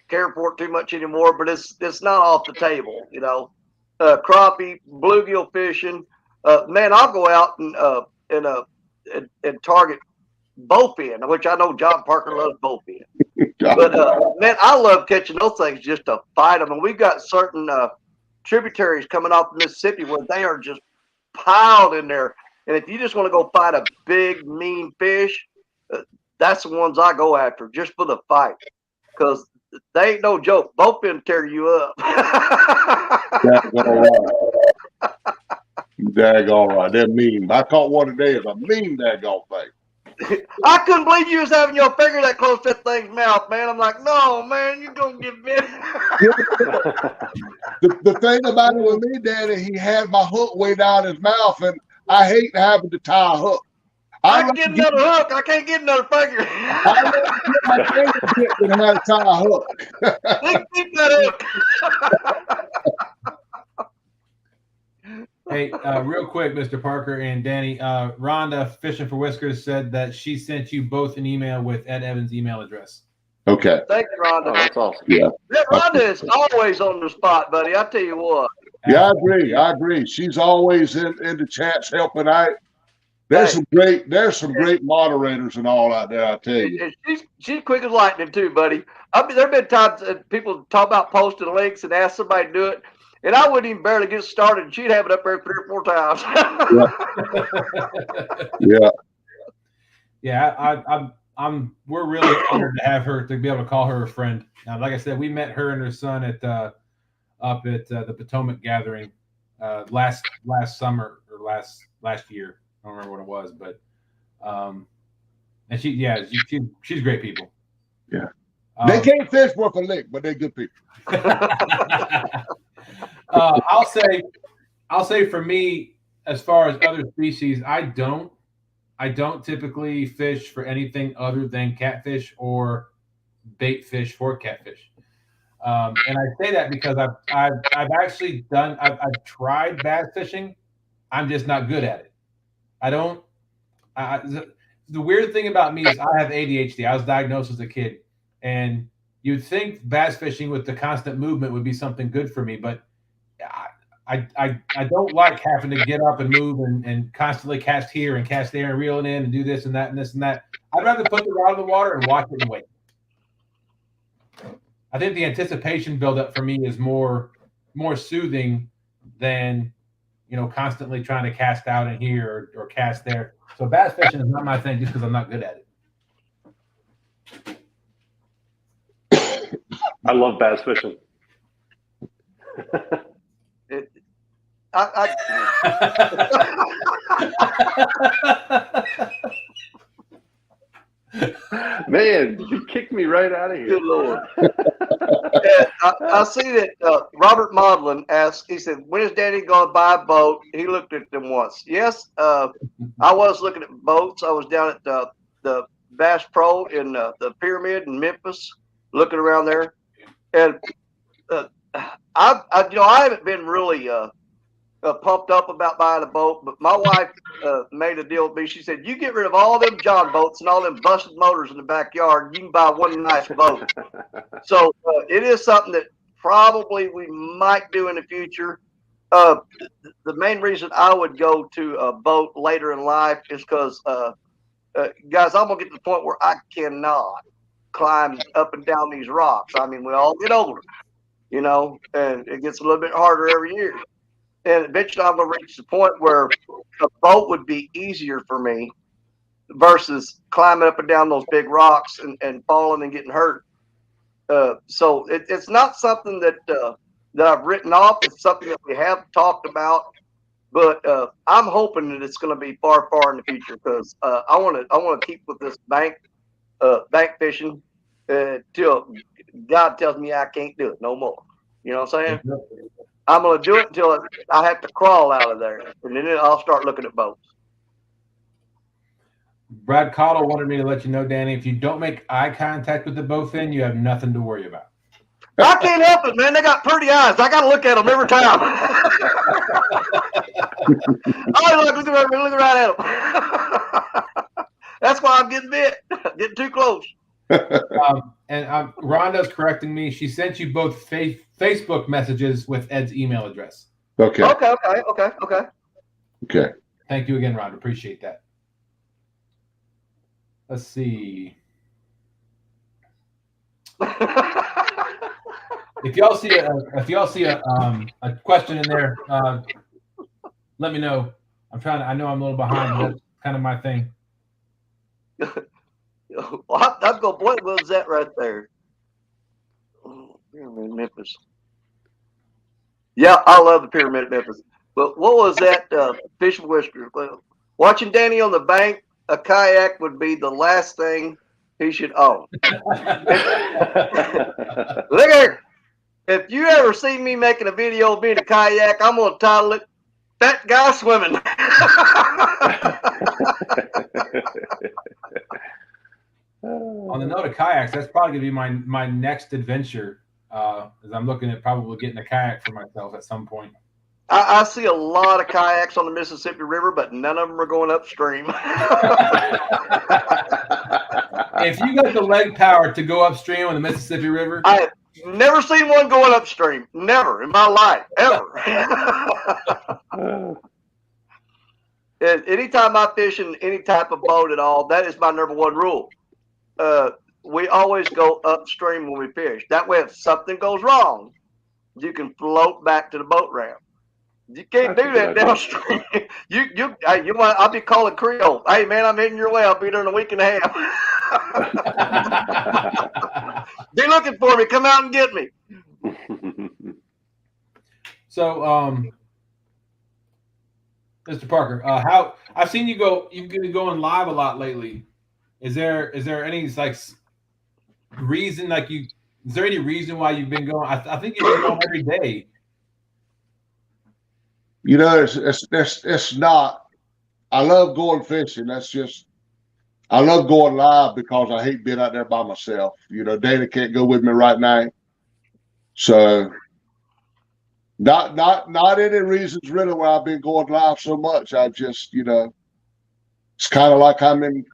care for it too much anymore, but it's not off the table, you know. Crappie, bluegill fishing. Man, I'll go out and target bowfin, which I know John Parker loves bowfin. But man, I love catching those things just to fight them. And we've got certain tributaries coming off the Mississippi where they are just piled in there. And if you just want to go fight a big, mean fish, that's the ones I go after just for the fight, because they ain't no joke. Bowfin tear you up. Daggone right. They're mean. I caught one today. It's a mean daggone thing. I couldn't believe you was having your finger that close to that thing's mouth, man. I'm like, no, man, you're going to get bit. The thing about it with me, Daddy, he had my hook way down his mouth, and I hate having to tie a hook. I can get another hook. I can't get another finger. I get my finger and how to tie a hook. Keep that hook. Hey, real quick, Mr. Parker and Danny, Rhonda, Fishing for Whiskers, said that she sent you both an email with Ed Evans' email address. Okay. Thank you, Rhonda. Oh, that's awesome. Yeah. Rhonda is always on the spot, buddy. I tell you what. Yeah, I agree. She's always in the chats helping out. There's some great moderators and all out there, I tell you. She's quick as lightning too, buddy. I mean, there have been times that people talk about posting links and ask somebody to do it, and I wouldn't even barely get started, and she'd have it up there 3 or 4 times. Yeah. Yeah, we're really honored to have her, to be able to call her a friend. Now, like I said, we met her and her son up at the Potomac gathering last summer or last year. I don't remember what it was, but and she's great people. Yeah. They can't fish worth a lick, but they're good people. I'll say for me, as far as other species, I don't typically fish for anything other than catfish or bait fish for catfish. And I say that because I've actually done I've tried bass fishing. I'm just not good at it. I don't. The weird thing about me is I have ADHD. I was diagnosed as a kid, and you'd think bass fishing with the constant movement would be something good for me, but I don't like having to get up and move and constantly cast here and cast there and reel it in and do this and that and this and that. I'd rather put the rod in the water and watch it and wait. I think the anticipation buildup for me is more soothing than constantly trying to cast out in here or cast there. So bass fishing is not my thing just because I'm not good at it. I love bass fishing. Man, you kicked me right out of here. Good Lord. I see that Robert Modlin asked, he said, when is Danny going to buy a boat? He looked at them once. Yes, I was looking at boats. I was down at the Bass Pro in the Pyramid in Memphis, looking around there. And I haven't been really pumped up about buying a boat, but my wife made a deal with me. She said, you get rid of all them John boats and all them busted motors in the backyard, you can buy one nice boat. So it is something that probably we might do in the future. The main reason I would go to a boat later in life is because, guys, I'm going to get to the point where I cannot climb up and down these rocks. I mean, we all get older, and it gets a little bit harder every year. And eventually I'm going to reach the point where a boat would be easier for me versus climbing up and down those big rocks and falling and getting hurt. So it's not something that I've written off. It's something that we have talked about, but I'm hoping that it's going to be far, far in the future because I want to keep with this bank fishing till God tells me I can't do it no more. You know what I'm saying? I'm going to do it until I have to crawl out of there, and then I'll start looking at boats. Brad Cottle wanted me to let you know, Danny, if you don't make eye contact with the bowfin, you have nothing to worry about. I can't help it, man. They got pretty eyes. I got to look at them every time. Look right at them. That's why I'm getting bit. Getting too close. And Rhonda's correcting me. She sent you both Facebook messages with Ed's email address. Okay. Thank you again, Rhonda. Appreciate that. Let's see. If y'all see a question in there, let me know. I know I'm a little behind, but that's kind of my thing. Well, I'm going, what was that right there? Pyramid Memphis. Yeah, I love the Pyramid Memphis. But what was that fish whisker? Well, watching Danny on the bank, a kayak would be the last thing he should own. Look here. If you ever see me making a video of me in a kayak, I'm going to title it Fat Guy Swimming. On the note of kayaks, that's probably going to be my next adventure, as I'm looking at probably getting a kayak for myself at some point. I see a lot of kayaks on the Mississippi River, but none of them are going upstream. If you got the leg power to go upstream on the Mississippi River, I have never seen one going upstream. Never in my life, ever. Anytime I fish in any type of boat at all, that is my number one rule. We always go upstream when we fish. That way, if something goes wrong, you can float back to the boat ramp. You can't do that downstream. I'll be calling Creole. Hey man, I'm heading your way. I'll be there in a week and a half. Be looking for me. Come out and get me. So, Mr. Parker, how I've seen you go. You've been going live a lot lately. Is there any reason Is there any reason why you've been going? I think you've been going every day. You know, it's not. I love going fishing. That's just. I love going live because I hate being out there by myself. You know, Dana can't go with me right now, so not any reasons really why I've been going live so much. I just, you know, it's kind of like I'm in,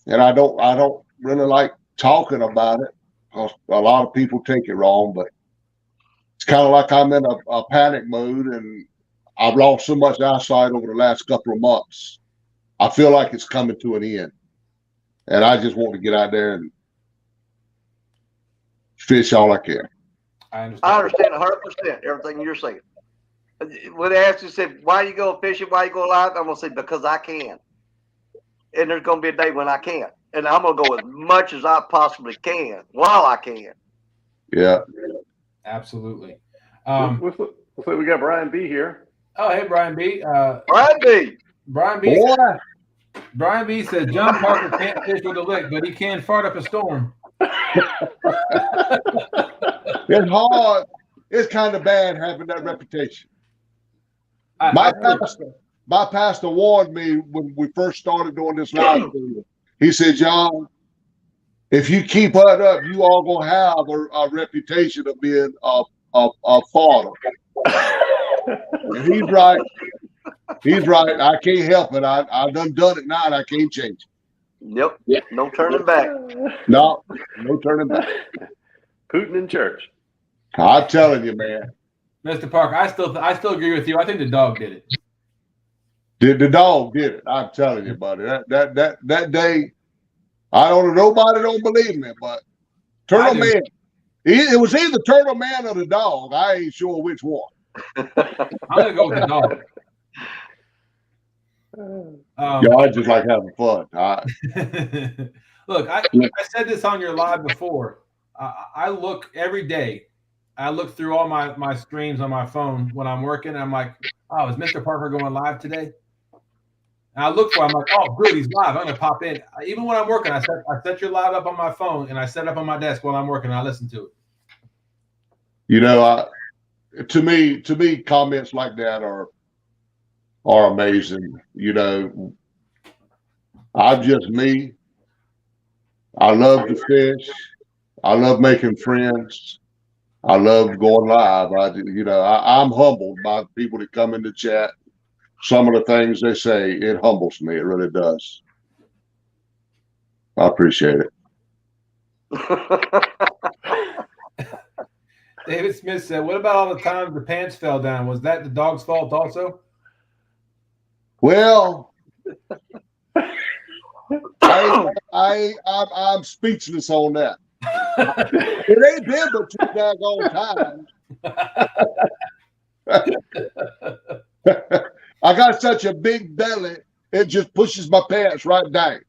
and I don't really like talking about it because a lot of people take it wrong, but it's kind of like I'm in a panic mode, and I've lost so much eyesight over the last couple of months. I feel like it's coming to an end. And I just want to get out there and fish all I can. I understand 100% everything you're saying. When they ask you, say, why you go fishing, why you go live, I'm going to say, because I can. And there's going to be a day when I can't. And I'm going to go as much as I possibly can while I can. Yeah. Absolutely. Looks like we got Brian B here. Oh, hey, Brian B. Brian B. Boy. Brian B says John Parker can't fish with a lick, but he can fart up a storm. It's hard. It's kind of bad having that reputation. My pastor warned me when we first started doing this live video. He said, John, if you keep that up, you are going to have a reputation of being a farter. And he's right. He's right. I can't help it. I've done it now, and I can't change it. Yep. No turning back. No turning back. Putin in church. I'm telling you, man. Mr. Parker, I still agree with you. I think the dog did it. The dog did it. I'm telling you, buddy. That day, I don't know. Nobody don't believe me, but Turtle Man. It was either Turtle Man or the dog. I ain't sure which one. I'm gonna go with the dog. I just like having fun. Look, I said this on your live before. I look every day. I look through all my streams on my phone when I'm working. I'm like, oh, is Mr. Parker going live today? And I look for him. I'm like, oh, good, he's live. I'm gonna pop in. Even when I'm working, I set your live up on my phone and I set it up on my desk while I'm working. And I listen to it. You know, to me, comments like that are amazing. You know, I'm just me. I love to fish. I love making friends. I love going live. I'm humbled by people that come in the chat. Some of the things they say, it humbles me. It really does. I appreciate it. David Smith said, what about all the times the pants fell down? Was that the dog's fault also? Well, I'm speechless on that. It ain't been but 2 daggone times. I got such a big belly, it just pushes my pants right down.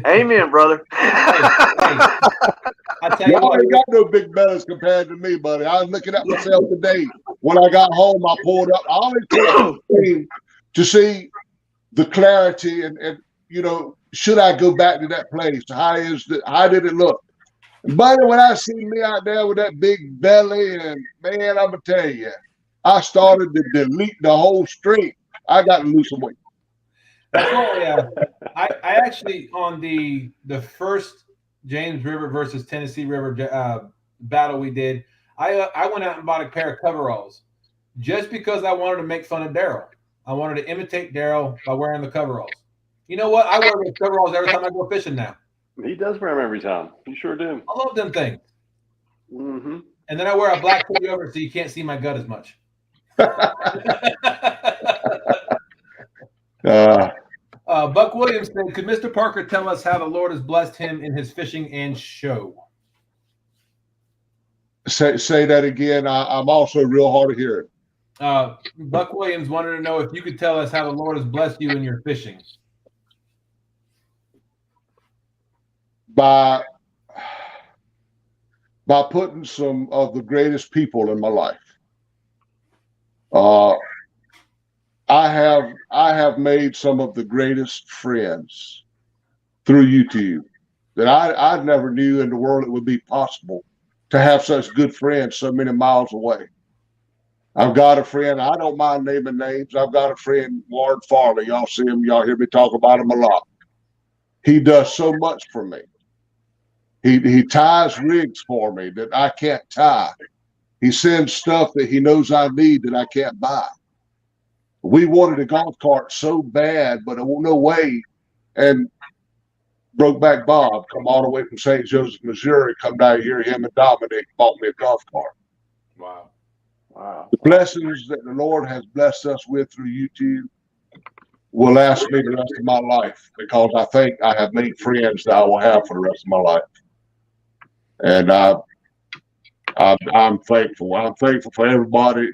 Amen, brother. I tell you Y'all ain't got no big bellies compared to me, buddy. I was looking at myself today. When I got home, I pulled up. I only took to see the clarity and you know, should I go back to that place? How did it look? Buddy, when I see me out there with that big belly, and man, I'm gonna tell you, I started to delete the whole stream. I got to lose some weight. Oh yeah, I actually on the first James River versus Tennessee River battle we did, I went out and bought a pair of coveralls just because I wanted to make fun of Daryl. I wanted to imitate Daryl by wearing the coveralls. You know what? I wear those coveralls every time I go fishing now. He does wear them every time. You sure do. I love them things. Mm-hmm. And then I wear a black hoodie over so you can't see my gut as much. Buck Williams said, could Mr. Parker tell us how the Lord has blessed him in his fishing and show? Say that again. I'm also real hard of hearing. Buck Williams wanted to know if you could tell us how the Lord has blessed you in your fishing. By putting some of the greatest people in my life. I have made some of the greatest friends through YouTube that I never knew in the world it would be possible to have such good friends so many miles away. I've got a friend, I don't mind naming names. I've got a friend, Warren Farley. Y'all see him, y'all hear me talk about him a lot. He does so much for me. He ties rigs for me that I can't tie. He sends stuff that he knows I need that I can't buy. We wanted a golf cart so bad, but there was no way. And Brokeback Bob come all the way from St. Joseph, Missouri, come down here, him and Dominic bought me a golf cart. Wow. Wow. The blessings that the Lord has blessed us with through YouTube will last me the rest of my life, because I think I have made friends that I will have for the rest of my life. And I'm thankful. I'm thankful for everybody.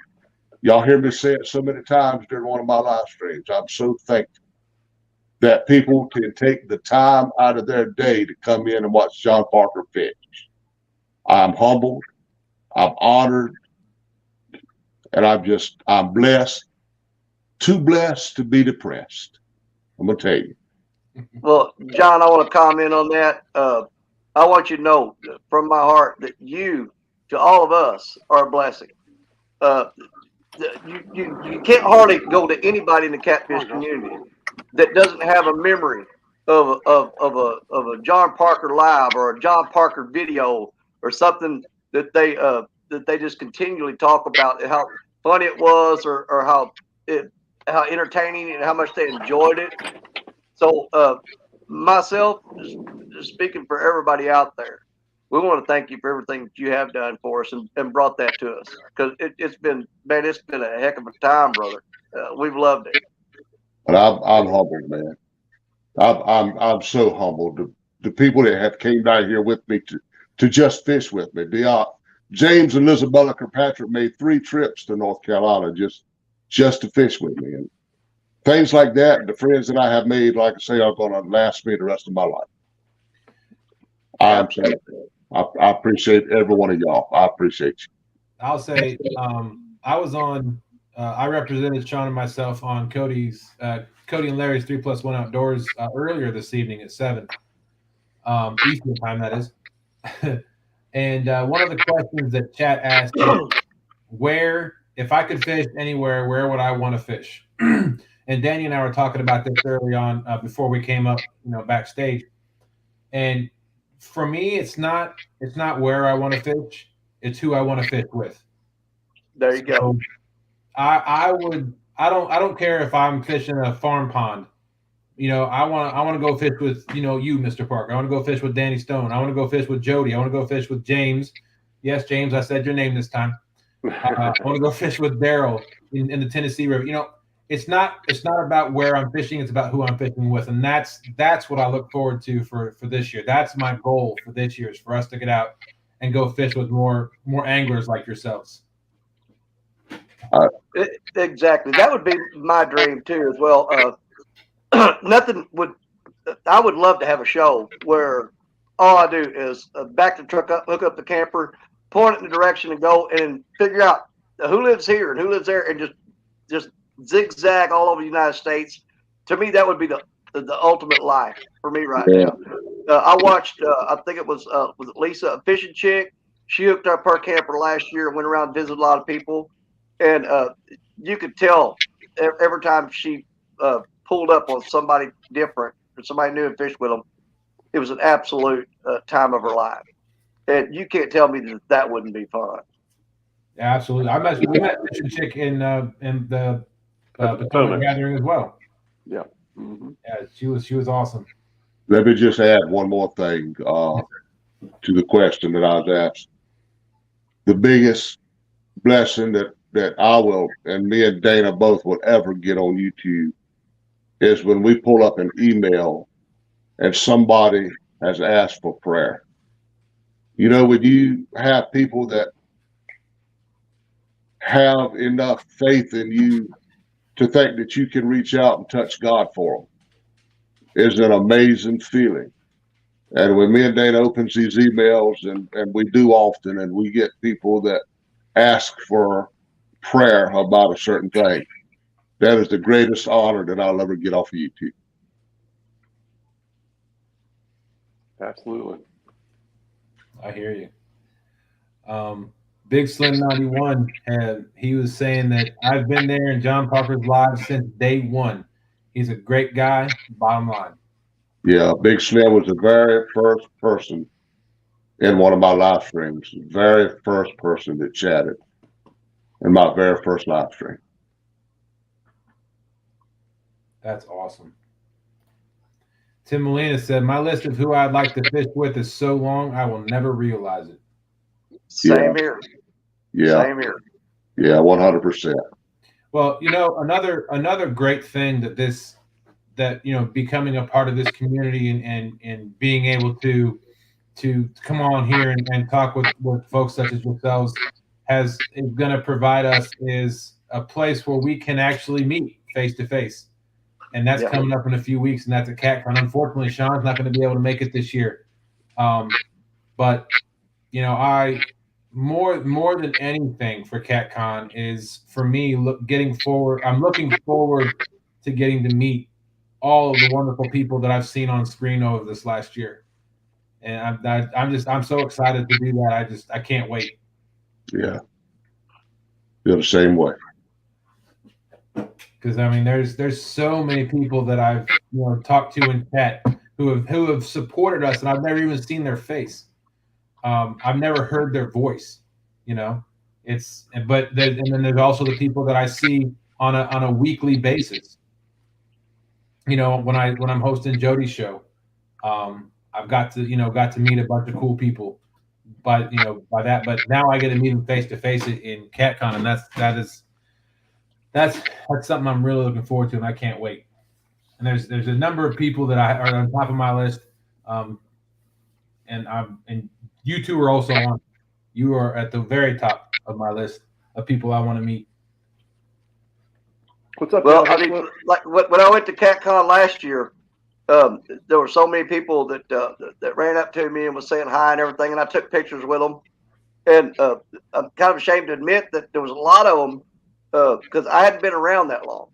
Y'all hear me say it so many times during one of my live streams. I'm so thankful that people can take the time out of their day to come in and watch John Parker fish. I'm humbled. I'm honored. And I'm blessed. Too blessed to be depressed. I'm going to tell you. Well, John, I want to comment on that. I want you to know from my heart that you, to all of us, are a blessing. You can't hardly go to anybody in the catfish community that doesn't have a memory of a John Parker live or a John Parker video or something that they just continually talk about how funny it was or how entertaining and how much they enjoyed it. So myself, just speaking for everybody out there, we want to thank you for everything that you have done for us and brought that to us, because it's been a heck of a time, brother. We've loved it. But I'm humbled, man. I'm so humbled. The people that have came down here with me to just fish with me. James and Isabella Kirkpatrick made 3 trips to North Carolina just to fish with me. And things like that, the friends that I have made, like I say, are going to last me the rest of my life. I appreciate every one of y'all. I appreciate you. I'll say I was on. I represented Sean and myself on Cody and Larry's 3+1 Outdoors earlier this evening at 7 Eastern time. That is. And one of the questions that chat asked is, if I could fish anywhere, where would I want to fish? And Danny and I were talking about this early on before we came up, backstage. And for me, it's not where I want to fish; it's who I want to fish with. There you go. I don't care if I'm fishing a farm pond. I want to go fish with you, Mr. Parker. I want to go fish with Danny Stone. I want to go fish with Jody. I want to go fish with James. Yes, James, I said your name this time. I want to go fish with Daryl in the Tennessee River. It's not about where I'm fishing. It's about who I'm fishing with, and that's what I look forward to for this year. That's my goal for this year, is for us to get out and go fish with more anglers like yourselves. Exactly. That would be my dream too, as well. I would love to have a show where all I do is back the truck up, hook up the camper, point it in the direction and go and figure out who lives here and who lives there, and just zigzag all over the United States. To me, that would be the ultimate life for me right now. I watched, I think it was Lisa, a fishing chick. She hooked up her camper last year and went around and visited a lot of people. And you could tell every time she pulled up on somebody different or somebody new and fished with them, it was an absolute time of her life. And you can't tell me that wouldn't be fun. Absolutely. We met fishing chick in the Potomac gathering as well. Yeah. Mm-hmm. Yeah, she was awesome. Let me just add one more thing to the question that I was asked. The biggest blessing that I will, and me and Dana both will ever get on YouTube, is when we pull up an email and somebody has asked for prayer. When you have people that have enough faith in you to think that you can reach out and touch God for them, is an amazing feeling. And when me and Dana opens these emails, and we do often, and we get people that ask for prayer about a certain thing, that is the greatest honor that I'll ever get off of YouTube. Absolutely. I hear you. Big Slim 91, and he was saying that I've been there in John Parker's live since day one. He's a great guy, bottom line. Yeah, Big Slim was the very first person in one of my live streams. The very first person that chatted in my very first live stream. That's awesome. Tim Molina said, my list of who I'd like to fish with is so long, I will never realize it. Same here. Yeah. Same here. Yeah, 100%. Well, another great thing that becoming a part of this community and being able to come on here and talk with folks such as yourselves is going to provide us is a place where we can actually meet face to face. And that's coming up in a few weeks, and that's at CatCon. Unfortunately, Sean's not going to be able to make it this year. But I more than anything for CatCon is for me getting forward. I'm looking forward to getting to meet all of the wonderful people that I've seen on screen over this last year, and I'm so excited to do that. I can't wait. Yeah, feel the same way. Because I mean, there's so many people that I've talked to in chat who have supported us, and I've never even seen their face. I've never heard their voice. And then there's also the people that I see on a weekly basis. When I'm hosting Jody's show, I've got to meet a bunch of cool people. But but now I get to meet them face to face in CatCon, and that's something I'm really looking forward to, and I can't wait. And there's a number of people that are on top of my list, and you two are also on. You are at the very top of my list of people I want to meet. What's up? Well, I mean, like when I went to CatCon last year, there were so many people that ran up to me and was saying hi and everything, and I took pictures with them. And I'm kind of ashamed to admit that there was a lot of them because I hadn't been around that long,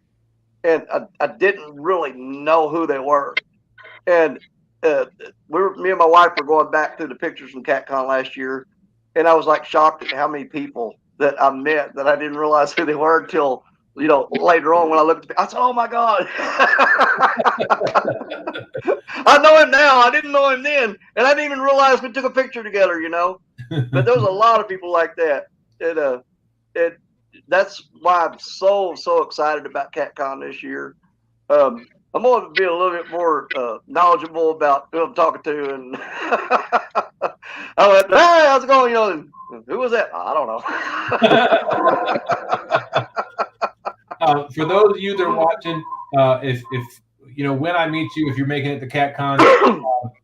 and I didn't really know who they were. And me and my wife were going back through the pictures from CatCon last year, and I was like shocked at how many people that I met that I didn't realize who they were until later on when I looked at I said, oh my God. I know him now. I didn't know him then. And I didn't even realize we took a picture together, But there was a lot of people like that. And that's why I'm so excited about CatCon this year. I'm going to be a little bit more knowledgeable about who I'm talking to. And I went, hey, how's it going? And who was that? I don't know. For those of you that are watching, if when I meet you, if you're making it to CatCon,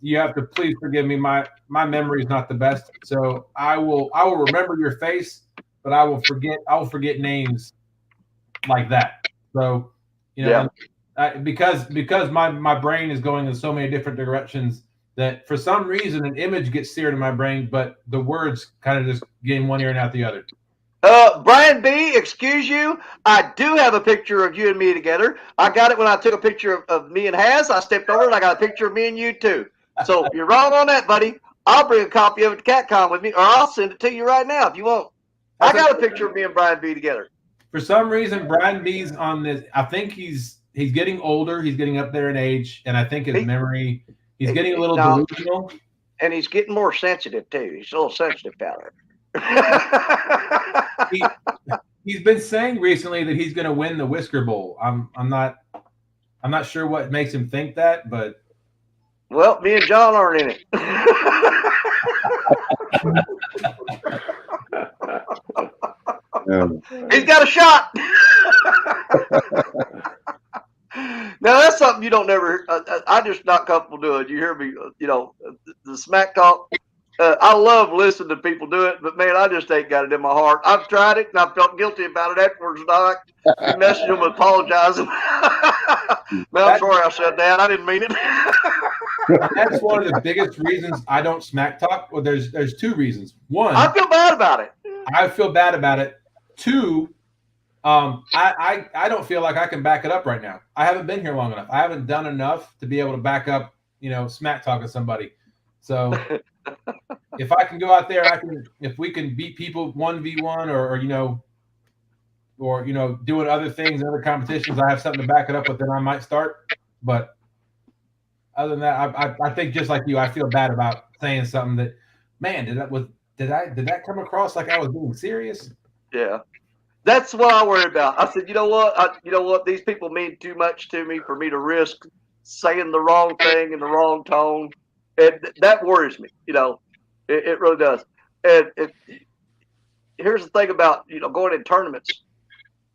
you have to please forgive me. My memory is not the best, so I will remember your face, but I will forget names like that. So because my brain is going in so many different directions that for some reason an image gets seared in my brain, but the words kind of just get in one ear and out the other. Brian B, excuse you. I do have a picture of you and me together. I got it when I took a picture of me and Haz. I stepped over and I got a picture of me and you too. So you're wrong on that, buddy. I'll bring a copy of it to CatCon with me, or I'll send it to you right now if you want. I got a picture of me and Brian B together. For some reason, Brian B's on this. I think he's getting older. He's getting up there in age, and I think his memory. He's getting a little delusional. And he's getting more sensitive too. He's a little sensitive down there. He's been saying recently that he's going to win the Whisker Bowl. I'm not sure what makes him think that, but well, me and John aren't in it. He's got a shot. Now that's something you don't never. I'm just not comfortable doing. You hear me? The smack talk. I love listening to people do it, but man, I just ain't got it in my heart. I've tried it and I felt guilty about it afterwards. I messaged them apologizing. Man, I'm sorry I said that. I didn't mean it. That's one of the biggest reasons I don't smack talk. Well, there's two reasons. One, I feel bad about it. I feel bad about it. Two, I don't feel like I can back it up right now. I haven't been here long enough. I haven't done enough to be able to back up, smack talking somebody. So if I can go out there, if we can beat people 1v1 or doing other things, other competitions, I have something to back it up with, then I might start. But other than that, I think just like you, I feel bad about saying something that, man, did that come across like I was being serious? Yeah. That's what I worry about. I said, you know what? These people mean too much to me for me to risk saying the wrong thing in the wrong tone. That worries me. It really does. And here's the thing about going in tournaments.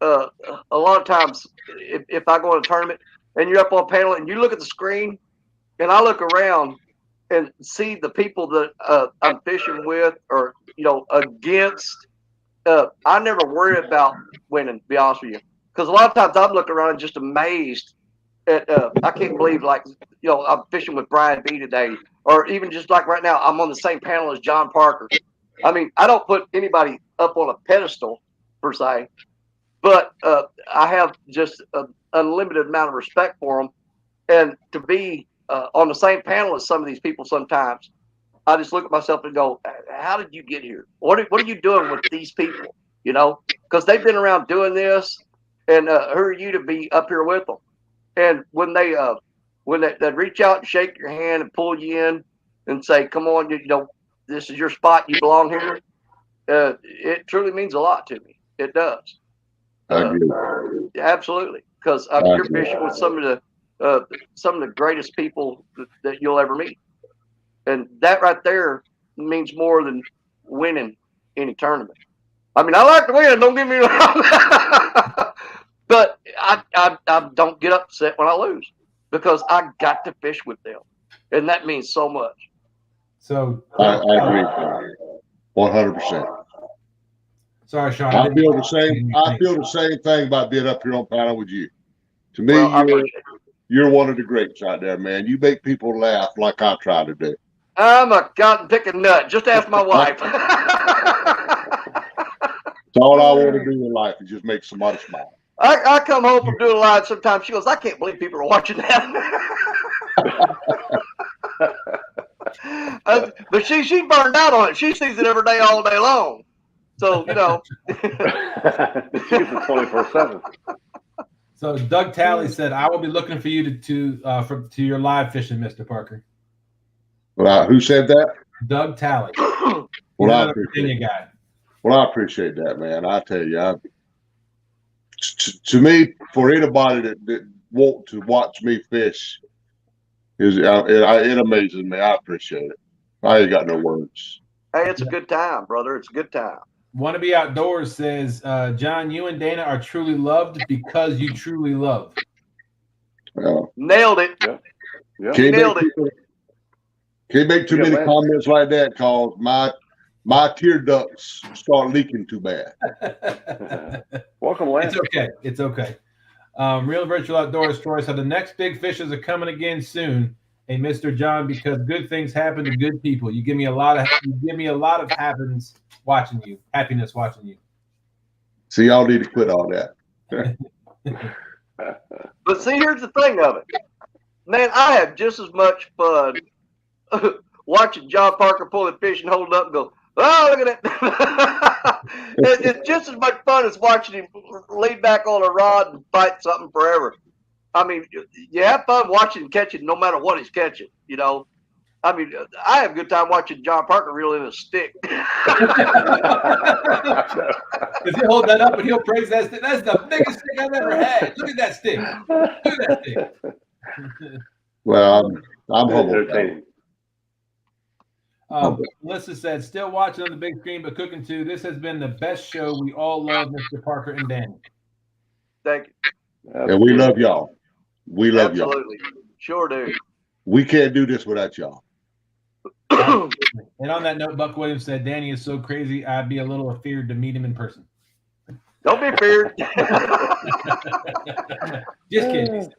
A lot of times, if I go in a tournament and you're up on panel and you look at the screen, and I look around and see the people that I'm fishing with or against. I never worry about winning, to be honest with you. Because a lot of times I'm looking around and just amazed at, I can't believe, I'm fishing with Brian B today. Or even just like right now, I'm on the same panel as John Parker. I mean, I don't put anybody up on a pedestal, per se. But I have just an unlimited amount of respect for them. And to be on the same panel as some of these people sometimes, I just look at myself and go, how did you get here? What are you doing with these people? Because they've been around doing this, and who are you to be up here with them? And when they reach out and shake your hand and pull you in and say, come on, this is your spot, you belong here, it truly means a lot to me. It does. I agree. Absolutely. Because you're fishing with some of the greatest people that you'll ever meet. And that right there means more than winning any tournament. I mean, I like to win, don't get me wrong. But I don't get upset when I lose because I got to fish with them. And that means so much. So I agree. 100%. Sorry, Sean. I feel the same thing about being up here on panel with you. To me, Well, you're one of the greats out there, man. You make people laugh like I try to do. I'm a cotton picking nut. Just ask my wife. That's all I want to do in life is just make somebody smile. I come home from doing live sometimes. She goes, I can't believe people are watching that. But she burned out on it. She sees it every day, all day long. So, She gets it 24/7. So Doug Talley said, I will be looking for you to your live fishing, Mr. Parker. Who said that? Doug Talley. Well, I Virginia guy. Well, I appreciate that, man. I tell you, to me, for anybody that want to watch me fish, it amazes me. I appreciate it. I ain't got no words. Hey, it's a good time, brother. It's a good time. Want to Be Outdoors says, John, you and Dana are truly loved because you truly love. Nailed it. Yeah. Can't make too many comments like that because my tear ducts start leaking too bad. Welcome, Lance. It's okay. Real Virtual Outdoors Troy said the next big fishes are coming again soon. Hey, Mr. John, because good things happen to good people. You give me a lot of happiness watching you. See, y'all need to quit all that. But see, here's the thing of it. Man, I have just as much fun watching John Parker pull a fish and hold it up and go, oh, look at that. It's just as much fun as watching him lean back on a rod and fight something forever. I mean, you have fun watching him catch it no matter what he's catching, I mean, I have a good time watching John Parker reel in a stick. If you hold that up and he'll praise that stick, that's the biggest stick I've ever had. Look at that stick. Well, I'm humbled. Melissa said, still watching on the big screen, but cooking too. This has been the best show. We all love Mr. Parker and Danny. Thank you. And we love y'all. We love Absolutely. y'all. Sure do. We can't do this without y'all. And on that note, Buck Williams said, Danny is so crazy, I'd be a little afeared to meet him in person. Don't be feared. Just kidding.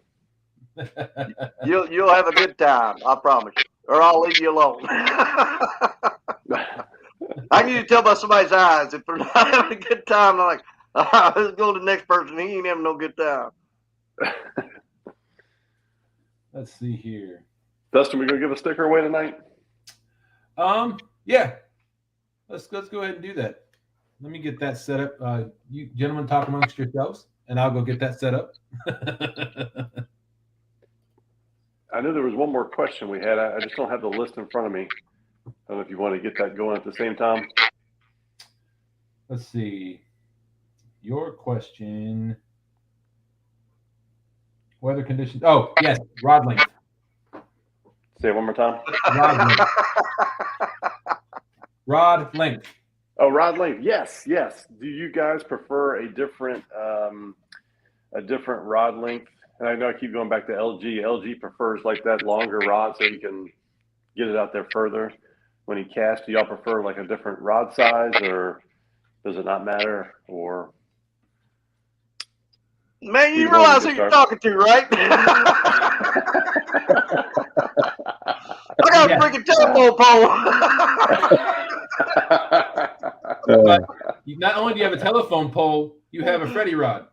You'll have a good time, I promise you. Or I'll leave you alone. I need to tell by somebody's eyes if they're not having a good time. I'm like, let's go to the next person. He ain't having no good time. Let's see here. Dustin, we gonna give a sticker away tonight? Yeah, let's go ahead and do that. Let me get that set up. You gentlemen talk amongst yourselves, and I'll go get that set up. I know there was one more question we had. I just don't have the list in front of me. I don't know if you want to get that going at the same time. Let's see. Your question. Weather conditions. Oh, yes, rod length. Say it one more time. Rod length. Rod length. Oh, rod length. Yes. Do you guys prefer a different rod length? And I know I keep going back to LG. LG prefers like that longer rod so he can get it out there further when he casts. Do y'all prefer like a different rod size, or does it not matter? Or Man, you realize who you're talking to, right? I got a freaking telephone pole. But not only do you have a telephone pole, you have a Freddy rod.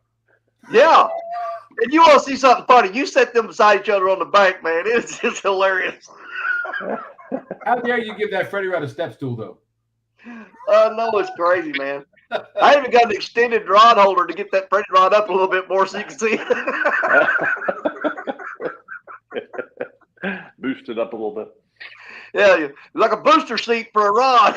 Yeah. And you want to see something funny? You set them beside each other on the bank, man. It's just hilarious. How dare you give that Freddy rod a step stool, though? No, it's crazy, man. I even got an extended rod holder to get that Freddy rod up a little bit more so you can see it. Boost it up a little bit. Yeah, like a booster seat for a rod.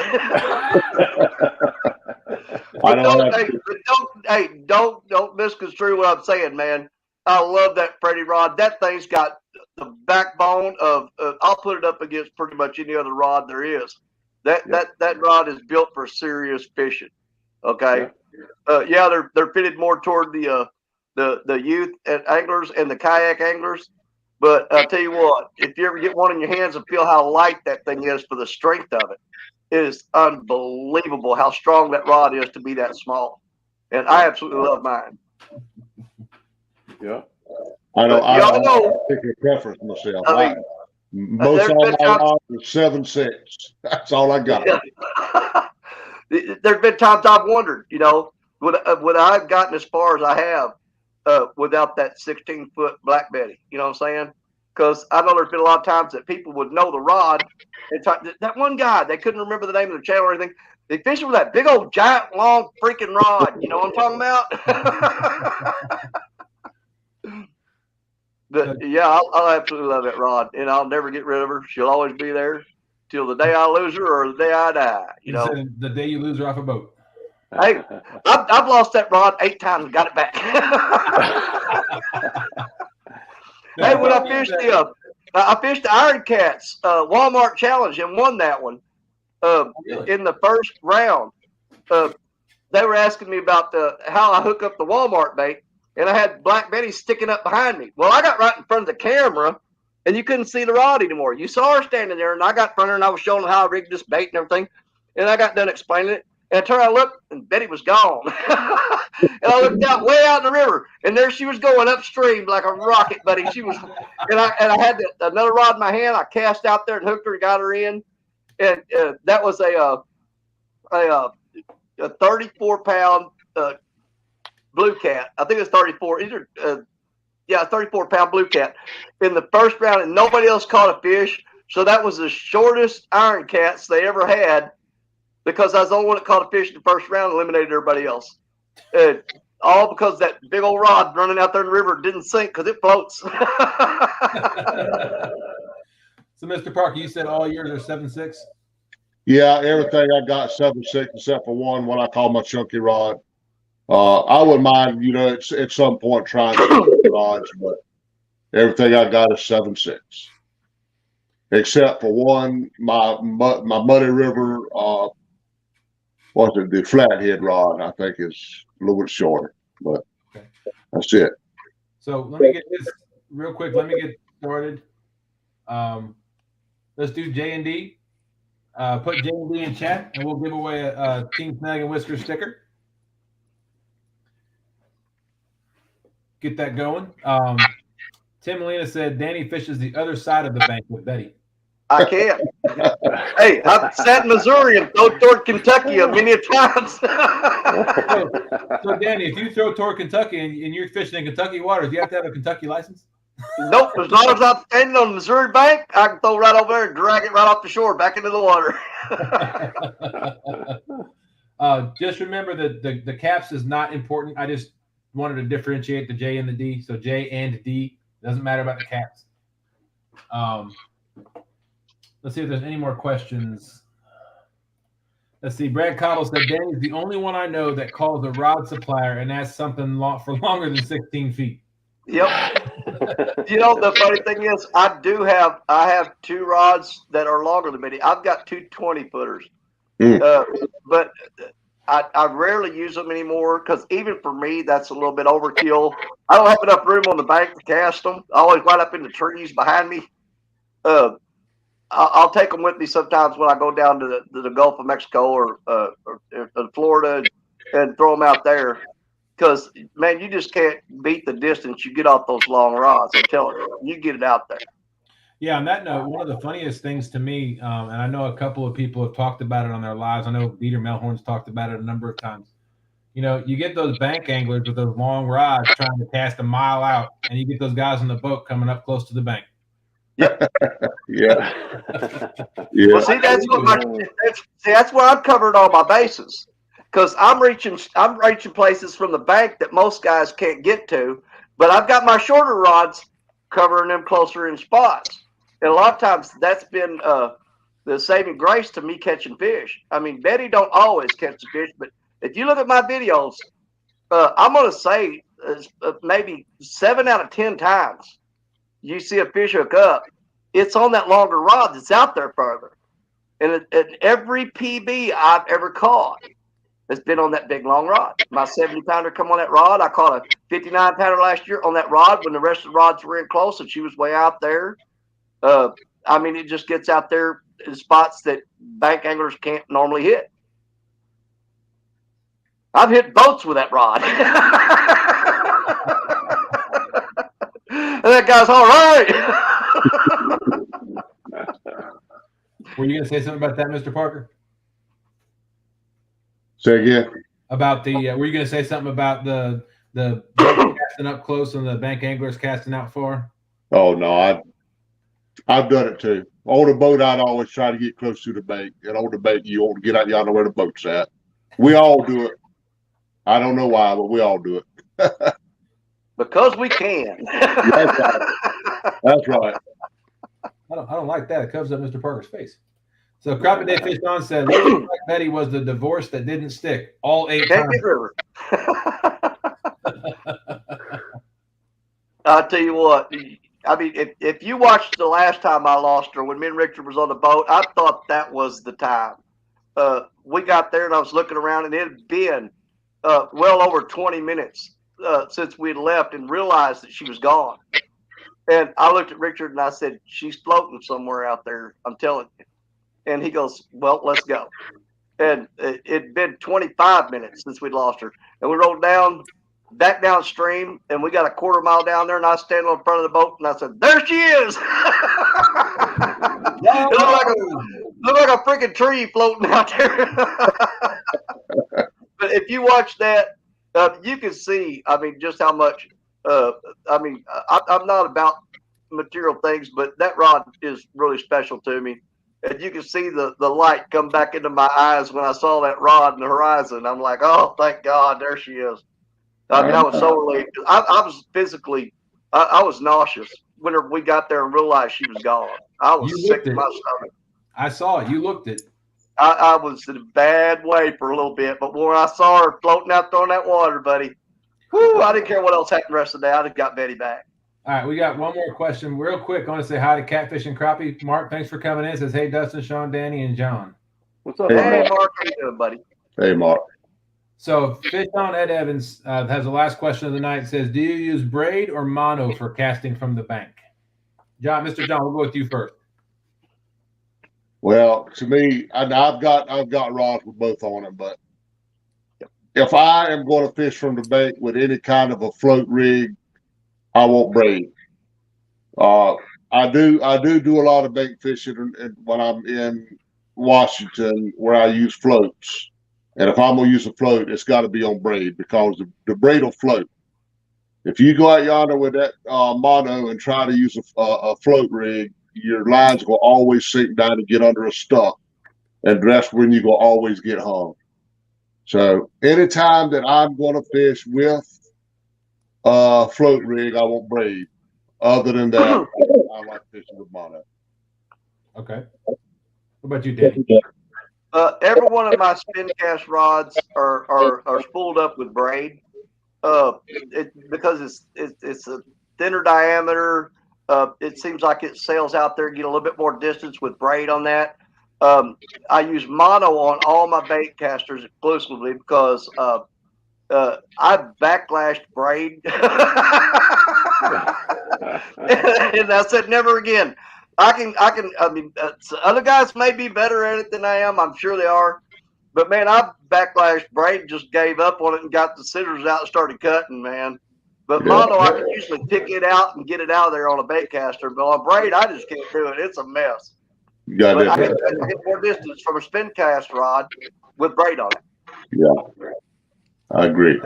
Don't misconstrue what I'm saying, man. I love that Freddy rod. That thing's got the backbone of. I'll put it up against pretty much any other rod there is. That rod is built for serious fishing. Okay. They're fitted more toward the youth anglers and the kayak anglers. But I'll tell you what, if you ever get one in your hands and feel how light that thing is for the strength of it, it is unbelievable how strong that rod is to be that small. And I absolutely love mine. Yeah. I know. I know. pick a preference myself. I mean, most all my rods are 7.6. That's all I got. There's been times I've wondered, would I have gotten as far as I have without that 16-foot Black Betty? You know what I'm saying? Because I know there's been a lot of times that people would know the rod. And that one guy, they couldn't remember the name of the channel or anything. They fished with that big old giant long freaking rod. You know what I'm talking about? But yeah, I'll absolutely love that rod, and I'll never get rid of her. She'll always be there till the day I lose her or the day I die. The day you lose her off a boat. Hey, I've lost that rod 8 times and got it back. Hey, when I fished the Iron Cats Walmart Challenge and won that one in the first round. They were asking me about how I hook up the Walmart bait. And I had Black Betty sticking up behind me. Well, I got right in front of the camera, and you couldn't see the rod anymore. You saw her standing there, and I got in front of her, and I was showing her how I rigged this bait and everything. And I got done explaining it. And I turned around and looked, and Betty was gone. And I looked out way out in the river, and there she was going upstream like a rocket, buddy. She was, and I had another rod in my hand. I cast out there and hooked her and got her in. And that was a 34-pound blue cat. I think it's 34. 34-pound blue cat in the first round, and nobody else caught a fish. So that was the shortest Iron Cats they ever had, because I was the only one that caught a fish in the first round and eliminated everybody else. All because that big old rod running out there in the river didn't sink because it floats. So, Mr. Parker, you said all yours are 7.6? Yeah, everything I got 7.6 except for one, what I call my chunky rod. I wouldn't mind, at some point trying rods, but everything I got is 7.6, except for one, my Muddy River, the flathead rod, I think is a little bit shorter, but that's it. So let me get this real quick. Let me get started. Let's do J&D. Put J&D in chat, and we'll give away a Team Snag and Whisker sticker. Get that going. Tim Molina said Danny fishes the other side of the bank with Betty. I can't. Hey, I've sat in Missouri and thrown toward Kentucky many a times. So, Danny, if you throw toward Kentucky and you're fishing in Kentucky waters, do you have to have a Kentucky license? Nope. As long as I'm standing on the Missouri bank, I can throw right over there and drag it right off the shore back into the water. Just remember that the caps is not important. I just wanted to differentiate the J and the D. So J and D doesn't matter about the caps. Let's see if there's any more questions. Let's see. Brad Cottle said, Danny's the only one I know that calls a rod supplier and asks something for longer than 16 feet. Yep. You know, the funny thing is, I have 2 rods that are longer than me. I've got 2 20-footers. But I rarely use them anymore because even for me, that's a little bit overkill. I don't have enough room on the bank to cast them. I always wind up in the trees behind me. I'll take them with me sometimes when I go down to the Gulf of Mexico or Florida and throw them out there. Because, man, you just can't beat the distance you get off those long rods. I'm telling you, you get it out there. Yeah, on that note, one of the funniest things to me, and I know a couple of people have talked about it on their lives. I know Dieter Melhorn's talked about it a number of times. You know, you get those bank anglers with those long rods trying to cast a mile out, and you get those guys on the boat coming up close to the bank. Yep. Yeah. Well, see, that's where I've covered all my bases. Because I'm reaching places from the bank that most guys can't get to, but I've got my shorter rods covering them closer in spots. And a lot of times that's been the saving grace to me catching fish. I mean, Betty don't always catch the fish, but if you look at my videos, I'm going to say maybe 7 out of 10 times you see a fish hook up, it's on that longer rod that's out there further. And every PB I've ever caught, it's been on that big long rod. My 70-pounder come on that rod. I caught a 59-pounder last year on that rod when the rest of the rods were in close, and she was way out there. I mean, it just gets out there in spots that bank anglers can't normally hit. I've hit boats with that rod. And that guy's all right. Were you going to say something about that, Mr. Parker? Say again. About the were you going to say something about the casting up close and the bank anglers casting out far? Oh no, I've done it too. On a boat, I'd always try to get close to the bank, and on the bank, you ought to get out. Y'all know where the boat's at. We all do it. I don't know why, but we all do it. Because we can. That's right. That's right. I don't like that. It covers up Mr. Parker's face. So Crappie Day Fish On said, "Looks like Betty was the divorce that didn't stick all 8 Can't times." get river. I'll tell you what. I mean, if you watched the last time I lost her when me and Richard was on the boat, I thought that was the time. We got there and I was looking around, and it had been well over 20 minutes since we had left, and realized that she was gone. And I looked at Richard and I said, "She's floating somewhere out there, I'm telling you." And he goes, "Well, let's go." And it'd been 25 minutes since we'd lost her. And we rolled back downstream, and we got a quarter mile down there, and I was standing on the front of the boat, and I said, "There she is." Looked like a freaking tree floating out there. But if you watch that, you can see, I mean, just how much, I'm not about material things, but that rod is really special to me. And you can see the light come back into my eyes when I saw that rod in the horizon. I'm like, oh, thank God, there she is. I mean, I was so relieved. I was physically, I was nauseous whenever we got there and realized she was gone. I was sick to my stomach. I saw it. You looked it. I was in a bad way for a little bit, but when I saw her floating out there on that water, buddy, whew, I didn't care what else happened the rest of the day. I just got Betty back. All right, we got one more question real quick. I want to say hi to Catfish and Crappie. Mark, thanks for coming in. It says, "Hey, Dustin, Sean, Danny, and John." What's up? Hey, Mark, how you doing, buddy? Hey, Mark. So Fish on Ed Evans has the last question of the night. It says, "Do you use braid or mono for casting from the bank?" John, Mr. John, we'll go with you first. Well, to me, I've got rods with both on them, but if I am going to fish from the bank with any kind of a float rig, I won't braid. I do a lot of bank fishing when I'm in Washington where I use floats. And if I'm gonna use a float, it's got to be on braid because the braid will float. If you go out yonder with that mono and try to use a float rig, your line's going to always sink down and get under a stuck. And that's when you're going to always get hung. So anytime that I'm going to fish with a float rig, I won't braid. Other than that, I like fishing with mono. Okay. What about you, Danny? Every one of my spin cast rods are spooled up with braid. Because it's a thinner diameter. It seems like it sails out there, get a little bit more distance with braid on that. I use mono on all my bait casters exclusively because I backlashed braid. And I said, never again. I mean, other guys may be better at it than I am. I'm sure they are. But, man, I backlashed braid and just gave up on it and got the scissors out and started cutting, man. But mono, I can usually pick it out and get it out of there on a bait caster. But on braid, I just can't do it. It's a mess. But I get more distance from a spin cast rod with braid on it. Yeah, I agree.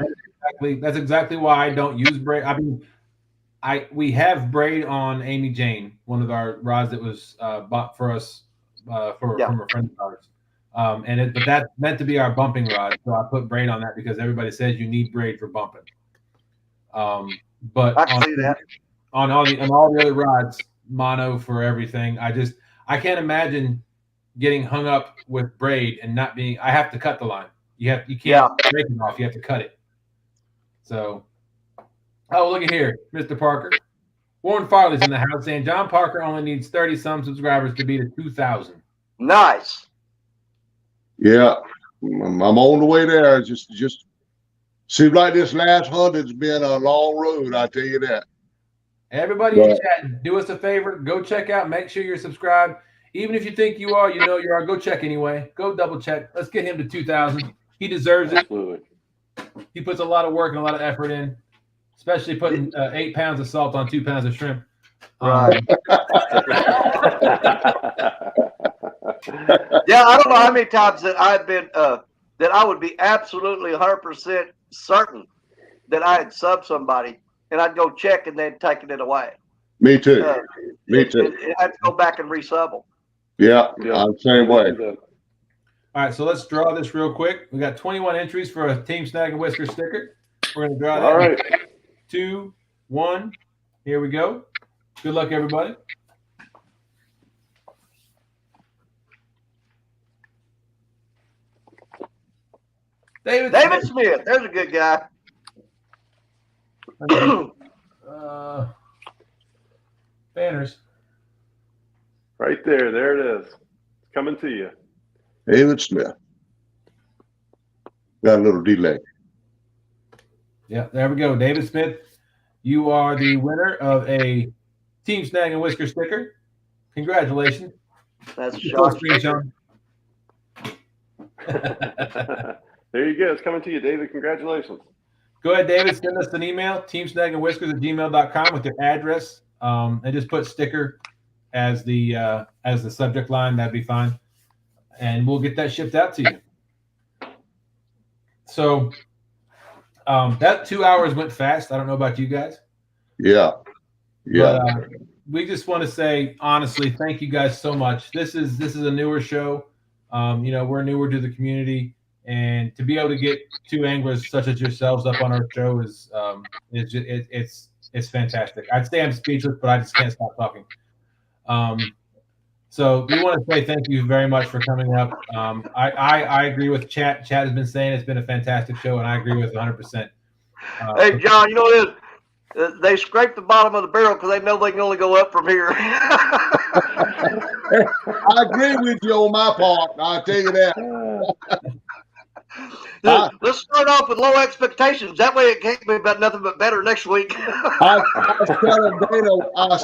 That's exactly why I don't use braid. I mean, we have braid on Amy Jane, one of our rods that was bought for us from a friend of ours. But that's meant to be our bumping rod, so I put braid on that because everybody says you need braid for bumping. But I can see that. On all the other rods, mono for everything. I can't imagine getting hung up with braid and not being. I have to cut the line. You can't break it off. You have to cut it. So, look at here, Mr. Parker. Warren Farley's in the house saying John Parker only needs 30-some subscribers to beat a 2,000. Nice. Yeah, I'm on the way there. Just seems like this last 100's been a long road. I tell you that. Everybody in chat, do us a favor. Go check out. Make sure you're subscribed. Even if you think you are, you are. Go check anyway. Go double check. Let's get him to 2,000. He deserves it. Absolutely. He puts a lot of work and a lot of effort in, especially putting 8 pounds of salt on 2 pounds of shrimp. Right. Yeah, I don't know how many times that I've been that I would be absolutely 100% certain that I had subbed somebody, and I'd go check and they'd taken it away. Me too. Me too. I have to go back and resub them. Yeah, I'm the same way. All right, so let's draw this real quick. We got 21 entries for a Team Snag and Whisker sticker. We're going to draw that. All right. 2, 1. Here we go. Good luck, everybody. David Smith. There's a good guy. Banners. Right there. There it is. It's coming to you. David Smith. Got a little delay. Yeah, there we go. David Smith, you are the winner of a Team Snag and Whisker sticker. Congratulations. That's a shot. There you go. It's coming to you, David. Congratulations. Go ahead, David. Send us an email, teamsnagandwhiskers@gmail.com with your address. And just put sticker as the subject line. That'd be fine. And we'll get that shipped out to you. So that 2 hours went fast. I don't know about you guys. Yeah. Yeah. But, we just want to say, honestly, thank you guys so much. This is a newer show. We're newer to the community. And to be able to get two anglers such as yourselves up on our show is it's fantastic. I'd say I'm speechless, but I just can't stop talking. So we want to say thank you very much for coming up. I agree with Chat. Chat has been saying it's been a fantastic show, and I agree with 100%. Hey, John, you know what it is? They scrape the bottom of the barrel because they know they can only go up from here. I agree with you on my part. I'll tell you that. Let's start off with low expectations. That way it can't be about nothing but better next week. I was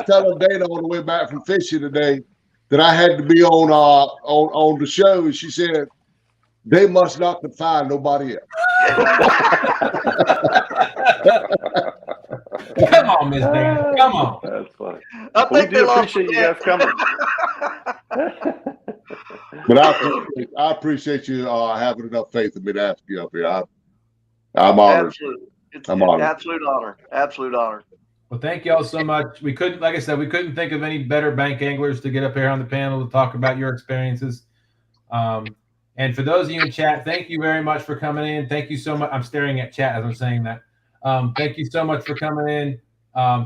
telling Dana on the way back from fishing today that I had to be on the show, and she said they must not can find nobody else. Come on, Miss Dana. Come on. That's funny. I think We do appreciate you guys coming. But I appreciate you having enough faith in me to ask you up here. I'm honored. Absolutely. It's I'm an honored. absolute honor. Absolute honor. Well, thank you all so much. We couldn't, like I said, we couldn't think of any better bank anglers to get up here on the panel to talk about your experiences. And for those of you in chat, thank you very much for coming in. Thank you so much. I'm staring at chat as I'm saying that. Thank you so much for coming in.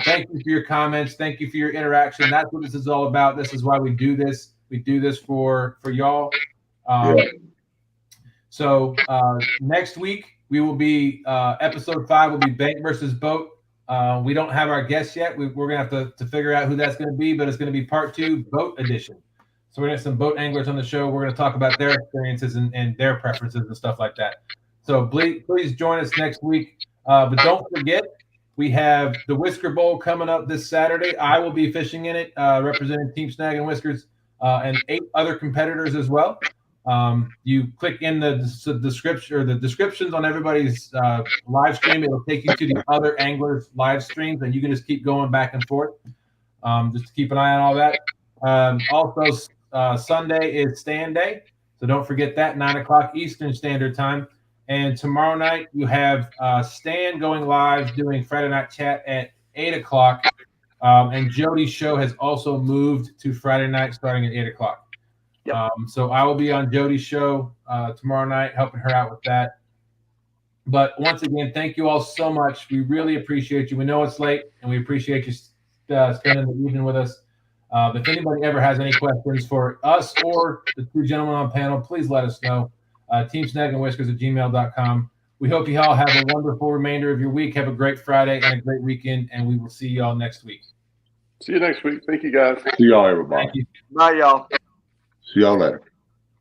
Thank you for your comments. Thank you for your interaction. That's what this is all about. This is why we do this. We do this for y'all. So next week we will be episode 5 will be bank versus boat. We don't have our guests yet. We're gonna have to figure out who that's gonna be, but it's gonna be part 2, boat edition. So we're gonna have some boat anglers on the show. We're gonna talk about their experiences and their preferences and stuff like that. So please join us next week. But don't forget, we have the Whisker Bowl coming up this Saturday. I will be fishing in it, representing Team Snaggin Whiskers and 8 other competitors as well. You click in the description or the descriptions on everybody's live stream. It'll take you to the other anglers' live streams, and you can just keep going back and forth. Just to keep an eye on all that. Also, Sunday is stand day, so don't forget that 9 o'clock Eastern Standard Time. And tomorrow night you have Stan going live doing Friday Night Chat at 8 o'clock. And Jody's show has also moved to Friday night starting at 8 o'clock. Yep. So I will be on Jody's show tomorrow night, helping her out with that. But once again, thank you all so much. We really appreciate you. We know it's late, and we appreciate you spending the evening with us. If anybody ever has any questions for us or the 2 gentlemen on panel, please let us know. teamsnaggingwhiskers@gmail.com. We hope you all have a wonderful remainder of your week. Have a great Friday and a great weekend, and we will see you all next week. See you next week. Thank you, guys. See y'all, everybody. Thank you. Bye, y'all. See y'all later.